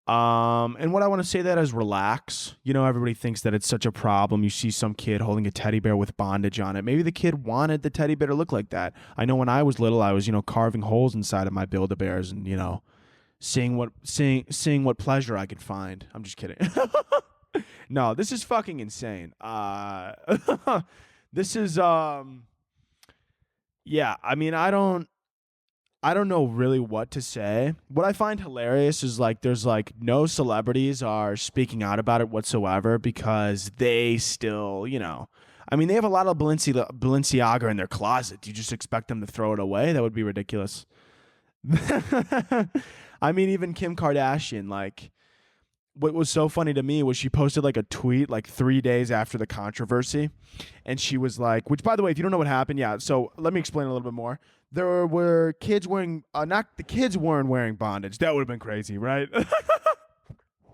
And what I want to say that is relax. Everybody thinks that it's such a problem. You see some kid holding a teddy bear with bondage on it. Maybe the kid wanted the teddy bear to look like that. I know when I was little, I was, carving holes inside of my Build-A-Bears and, seeing what pleasure I could find. I'm just kidding. No, this is fucking insane. This is, yeah, I mean, I don't know really what to say. What I find hilarious is there's no celebrities are speaking out about it whatsoever because they still, I mean, they have a lot of Balenciaga in their closet. Do you just expect them to throw it away? That would be ridiculous. I mean, even Kim Kardashian, what was so funny to me was she posted a tweet 3 days after the controversy. And she was which by the way, if you don't know what happened, yeah. So let me explain a little bit more. There were kids wearing, not the kids weren't wearing bondage. That would have been crazy, right?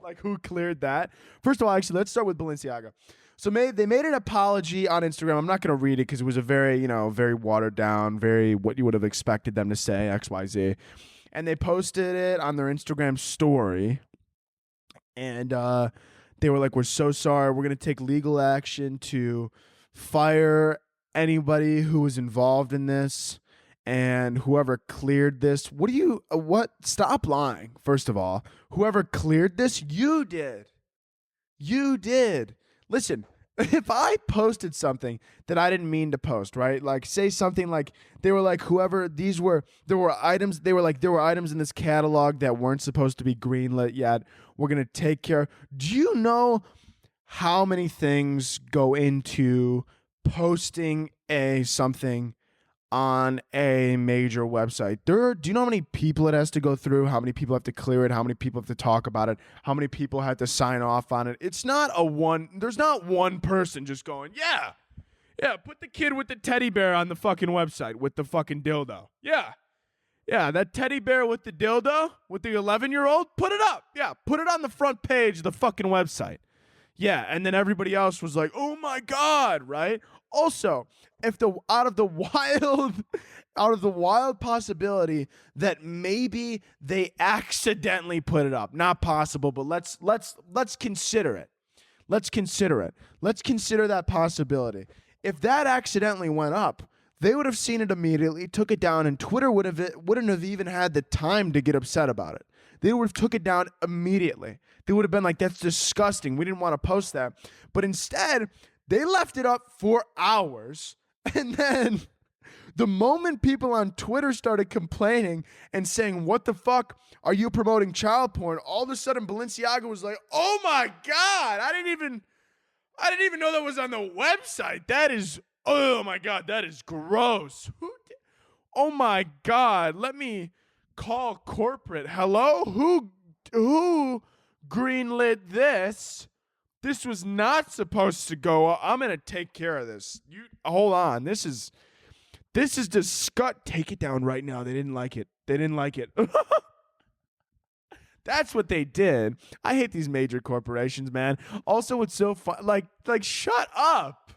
Like, who cleared that? First of all, actually, let's start with Balenciaga. So they made an apology on Instagram. I'm not going to read it because it was a very, very watered down, very what you would have expected them to say, XYZ. And they posted it on their Instagram story. And they were like, we're so sorry. We're going to take legal action to fire anybody who was involved in this. And whoever cleared this, stop lying, first of all. Whoever cleared this, you did. You did. Listen, if I posted something that I didn't mean to post, right? Like, say something like, there were items in this catalog that weren't supposed to be greenlit yet. We're going to take care. Do you know how many things go into posting something on a major website? Do you know how many people it has to go through? How many people have to clear it? How many people have to talk about it? How many people have to sign off on it? There's not one person just going, yeah, put the kid with the teddy bear on the fucking website with the fucking dildo. Yeah, that teddy bear with the dildo, with the 11-year-old, put it up. Yeah, put it on the front page of the fucking website. Yeah, and then everybody else was like, "Oh my God," right? Also, if out of the wild possibility that maybe they accidentally put it up, not possible, but let's consider it. Let's consider that possibility. If that accidentally went up, they would have seen it immediately, took it down, and Twitter wouldn't have even had the time to get upset about it. They would have took it down immediately. They would have been like, that's disgusting. We didn't want to post that. But instead, they left it up for hours. And then the moment people on Twitter started complaining and saying, what the fuck are you promoting child porn? All of a sudden, Balenciaga was like, oh my God, I didn't even know that was on the website. Oh my God, that is gross. Oh my God, let me call corporate. Hello? Who greenlit this? This was not supposed to go up. I'm going to take care of this. Hold on. This is disgusting. Take it down right now. They didn't like it. That's what they did. I hate these major corporations, man. Also, it's so fun. Like shut up.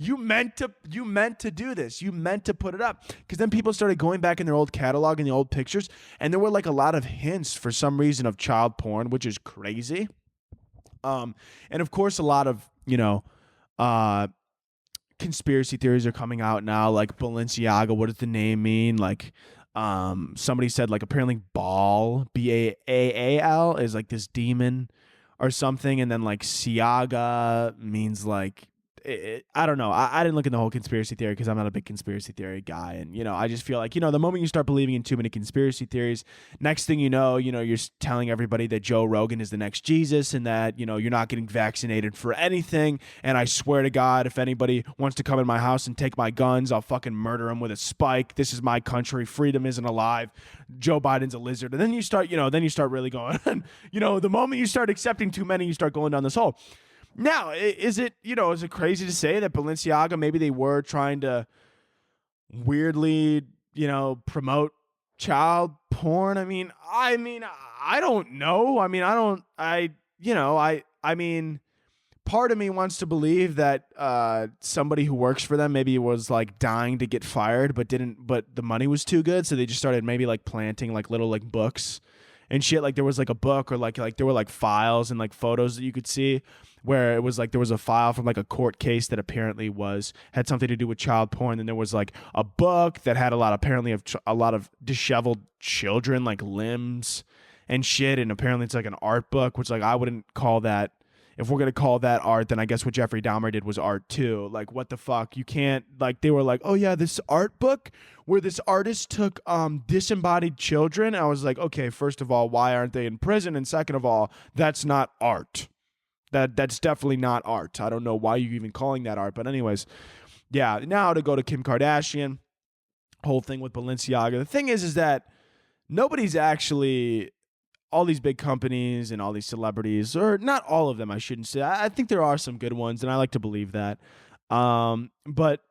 You meant to do this. You meant to put it up. Because then people started going back in their old catalog and the old pictures, and there were like a lot of hints for some reason of child porn, which is crazy. And of course, a lot of, conspiracy theories are coming out now, like Balenciaga. What does the name mean? Like, somebody said, like, apparently Baal, Baal, is like this demon or something. And then like Siaga means like, I don't know. I didn't look at the whole conspiracy theory because I'm not a big conspiracy theory guy. And, I just feel like, the moment you start believing in too many conspiracy theories, next thing you know, you're telling everybody that Joe Rogan is the next Jesus and that, you're not getting vaccinated for anything. And I swear to God, if anybody wants to come in my house and take my guns, I'll fucking murder them with a spike. This is my country. Freedom isn't alive. Joe Biden's a lizard. And then you start, really going, the moment you start accepting too many, you start going down this hole. Now, is it crazy to say that Balenciaga, maybe they were trying to weirdly, promote child porn? I mean, I don't know. I mean, part of me wants to believe that somebody who works for them maybe was like dying to get fired, but the money was too good. So they just started maybe like planting like little like books and shit. Like there was like a book or like there were like files and like photos that you could see where it was like there was a file from like a court case that apparently had something to do with child porn. And there was like a book that had a lot of disheveled children, like limbs and shit. And apparently it's like an art book, which like I wouldn't call that. If we're going to call that art, then I guess what Jeffrey Dahmer did was art too. Like, what the fuck? You can't, like, they were like, oh yeah, this art book where this artist took disembodied children. I was like, okay, first of all, why aren't they in prison? And second of all, that's not art. That's definitely not art. I don't know why you're even calling that art. But anyways, yeah, now to go to Kim Kardashian, whole thing with Balenciaga. The thing is that nobody's actually... all these big companies and all these celebrities, or not all of them, I shouldn't say. I think there are some good ones, and I like to believe that. But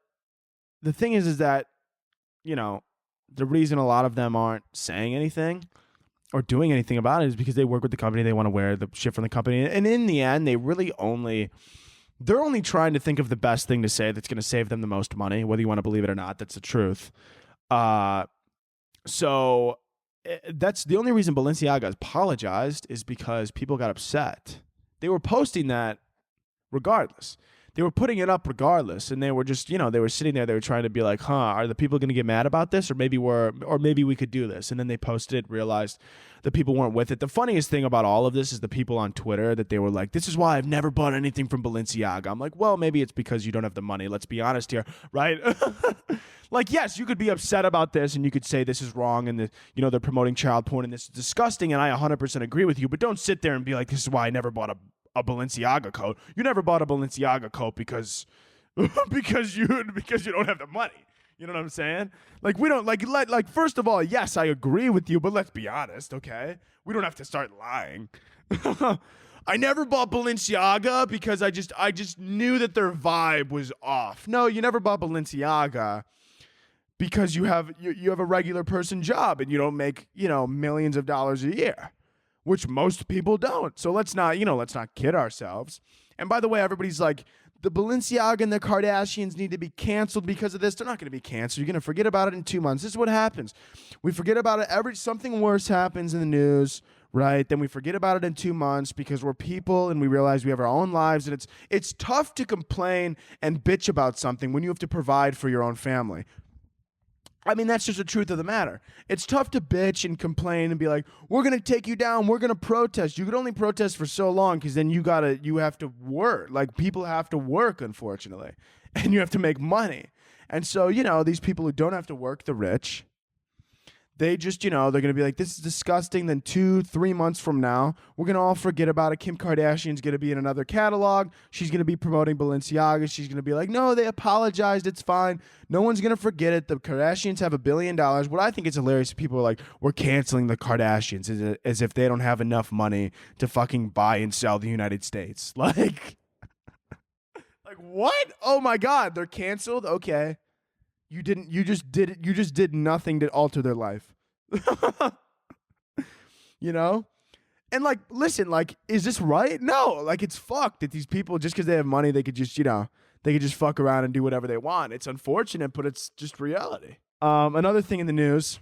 the thing is that, the reason a lot of them aren't saying anything or doing anything about it is because they work with the company. They want to wear the shit from the company. And in the end, they're only trying to think of the best thing to say that's going to save them the most money, whether you want to believe it or not. That's the truth. So that's the only reason Balenciaga apologized, is because people got upset. They were posting that regardless. They were putting it up regardless, and they were just, they were sitting there. They were trying to be like, are the people going to get mad about this, or maybe we could do this? And then they posted it, realized the people weren't with it. The funniest thing about all of this is the people on Twitter that they were like, this is why I've never bought anything from Balenciaga. I'm like, well, maybe it's because you don't have the money. Let's be honest here, right? Like, yes, you could be upset about this, and you could say this is wrong, and they're promoting child porn, and this is disgusting, and I 100% agree with you. But don't sit there and be like, this is why I never bought a Balenciaga coat. You never bought a Balenciaga coat because because you don't have the money. You know what I'm saying? Like, we don't like first of all, yes, I agree with you, but let's be honest, okay? We don't have to start lying. I never bought Balenciaga because I just knew that their vibe was off. No, you never bought Balenciaga because you have a regular person job and you don't make, millions of dollars a year, which most people don't. So let's not kid ourselves. And by the way, everybody's like, the Balenciaga and the Kardashians need to be canceled because of this. They're not going to be canceled. You're going to forget about it in 2 months. This is what happens. We forget about it. Something worse happens in the news, right? Then we forget about it in 2 months because we're people and we realize we have our own lives. And it's tough to complain and bitch about something when you have to provide for your own family. I mean, that's just the truth of the matter. It's tough to bitch and complain and be like, we're going to take you down. We're going to protest. You could only protest for so long because then you have to work. Like, people have to work, unfortunately, and you have to make money. And so, these people who don't have to work, the rich, they just, they're going to be like, this is disgusting. Then 2-3 months from now, we're going to all forget about it. Kim Kardashian's going to be in another catalog. She's going to be promoting Balenciaga. She's going to be like, no, they apologized. It's fine. No one's going to forget it. The Kardashians have $1 billion. What I think is hilarious, people are like, we're canceling the Kardashians as if they don't have enough money to fucking buy and sell the United States. Like what? Oh my God, they're canceled? Okay. You just did nothing to alter their life. And like, listen, like, is this right? No, like, it's fucked that these people, just because they have money, they could just, they could just fuck around and do whatever they want. It's unfortunate, but it's just reality. Another thing in the news,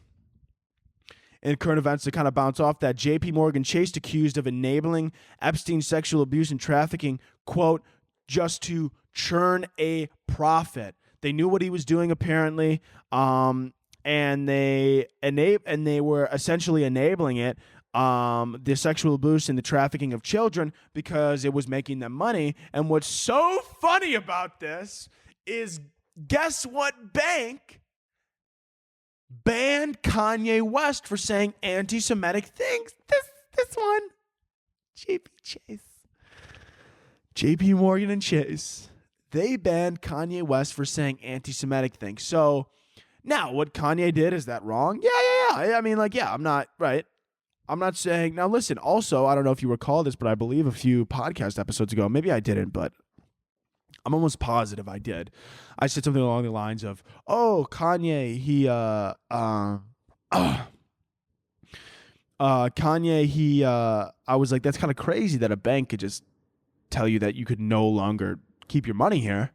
in current events, to kind of bounce off that, J.P. Morgan Chase accused of enabling Epstein's sexual abuse and trafficking, quote, just to churn a profit. They knew what he was doing, apparently, and they were essentially enabling it, the sexual abuse and the trafficking of children, because it was making them money. And what's so funny about this is, guess what bank banned Kanye West for saying anti-Semitic things? This one, JP Morgan and Chase. They banned Kanye West for saying anti-Semitic things. So now what Kanye did, is that wrong? Yeah. I mean, like, yeah, I'm not right. I'm not saying, now listen, also, I don't know if you recall this, but I believe a few podcast episodes ago, maybe I didn't, but I'm almost positive I did. I said something along the lines of, oh, Kanye, I was like, that's kind of crazy that a bank could just tell you that you could no longer keep your money here.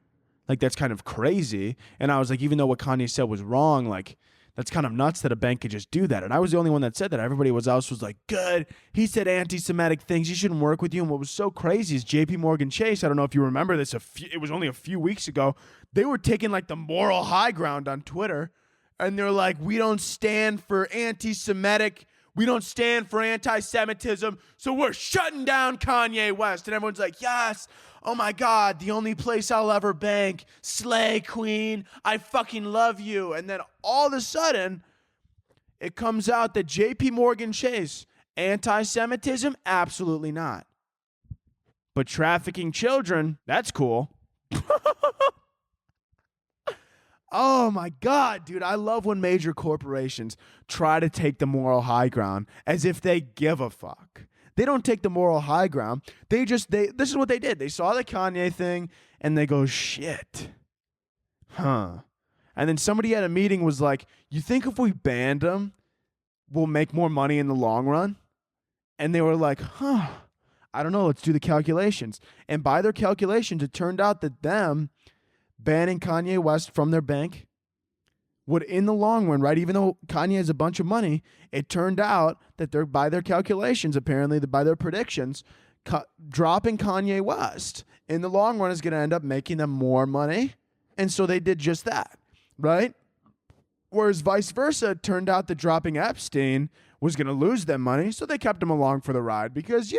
Like, that's kind of crazy. And I was like, even though what Kanye said was wrong, like, that's kind of nuts that a bank could just do that. And I was the only one that said that. Everybody else was like, good. He said anti-Semitic things. He shouldn't work with you. And what was so crazy is JP Morgan Chase, I don't know if you remember this, it was only a few weeks ago, they were taking like the moral high ground on Twitter. And they're like, we don't stand for anti-Semitic. We don't stand for anti-Semitism. So we're shutting down Kanye West. And everyone's like, yes. Oh my God, the only place I'll ever bank. Slay Queen. I fucking love you. And then all of a sudden, it comes out that JP Morgan Chase, anti-Semitism? Absolutely not. But trafficking children, that's cool. Oh my God, dude, I love when major corporations try to take the moral high ground as if they give a fuck. They don't take the moral high ground. This is what they did. They saw the Kanye thing and they go, shit. Huh. And then somebody at a meeting was like, you think if we banned him, will make more money in the long run. And they were like, I don't know, let's do the calculations. And by their calculations, it turned out that them banning Kanye West from their bank would, in the long run, right, even though Kanye has a bunch of money, it turned out that they're, by their calculations, apparently, by their predictions, dropping Kanye West in the long run is going to end up making them more money. And so they did just that, right? Whereas vice versa, it turned out that dropping Epstein was going to lose them money, so they kept him along for the ride because,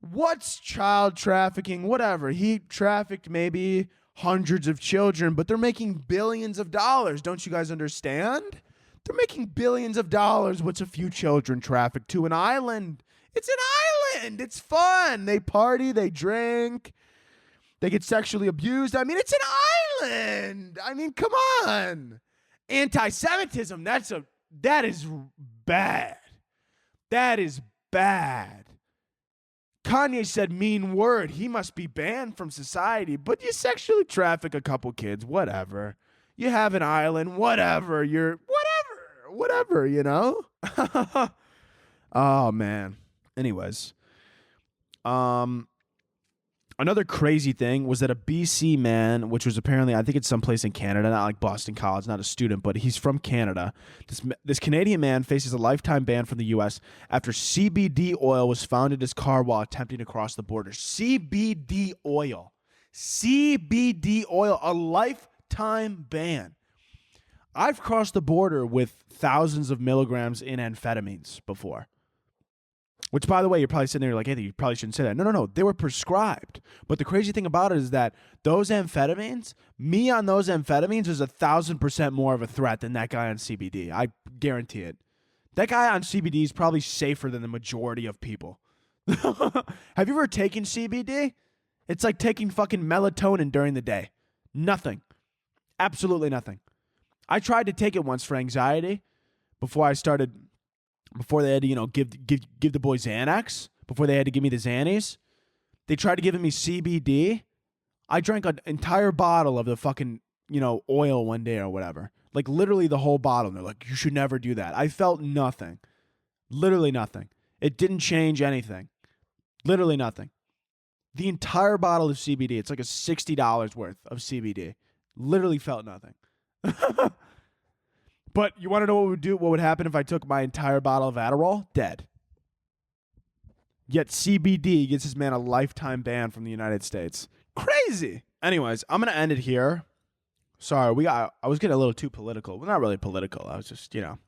what's child trafficking? Whatever. He trafficked maybe hundreds of children, but they're making billions of dollars. Don't you guys understand? They're making billions of dollars. What's a few children trafficked to an island? It's an island. It's fun. They party. They drink. They get sexually abused. I mean, it's an island. I mean, come on. Anti-Semitism, that is bad. That is bad. Kanye said mean word. He must be banned from society. But you sexually traffic a couple kids, whatever. You have an island, whatever. Whatever, Oh, man. Anyways. Another crazy thing was that a BC man, which was apparently, I think it's someplace in Canada, not like Boston College, not a student, but he's from Canada. This Canadian man faces a lifetime ban from the U.S. after CBD oil was found in his car while attempting to cross the border. CBD oil, a lifetime ban. I've crossed the border with thousands of milligrams in amphetamines before. Which, by the way, you're probably sitting there like, hey, you probably shouldn't say that. No. They were prescribed. But the crazy thing about it is that those amphetamines, me on those amphetamines is 1,000% more of a threat than that guy on CBD. I guarantee it. That guy on CBD is probably safer than the majority of people. Have you ever taken CBD? It's like taking fucking melatonin during the day. Nothing. Absolutely nothing. I tried to take it once for anxiety before they had to, give the boy Xanax, before they had to give me the Xannies. They tried to give me CBD. I drank an entire bottle of the fucking, oil one day or whatever. Like literally the whole bottle. And they're like, you should never do that. I felt nothing. Literally nothing. It didn't change anything. Literally nothing. The entire bottle of CBD, it's like a $60 worth of CBD. Literally felt nothing. But you want to know what would happen if I took my entire bottle of Adderall? Dead. Yet CBD gets this man a lifetime ban from the United States. Crazy. Anyways, I'm going to end it here. Sorry, I was getting a little too political. Well, not really political. I was just, this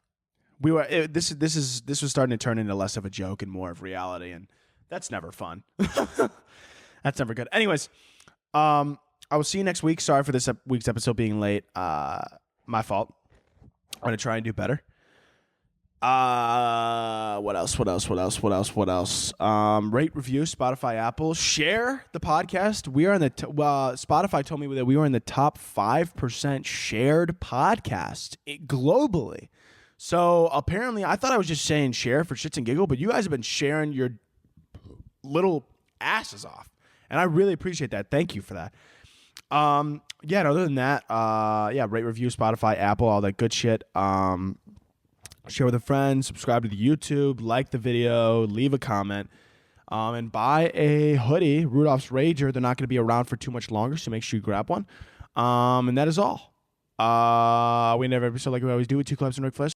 was starting to turn into less of a joke and more of reality, and that's never fun. That's never good. Anyways, I will see you next week. Sorry for this week's episode being late. My fault. I'm going to try and do better. What else? Rate, review, Spotify, Apple. Share the podcast. We are in the Spotify told me that we were in the top 5% shared podcast globally. So apparently, I thought I was just saying share for shits and giggle, but you guys have been sharing your little asses off, and I really appreciate that. Thank you for that. Other than that, rate, review, Spotify, Apple, all that good shit. Share with a friend, subscribe to the YouTube, like the video, leave a comment, and buy a hoodie, Rudolph's Rager. They're not going to be around for too much longer, so make sure you grab one. And that is all. We end every episode like we always do with two claps and Ric Flair.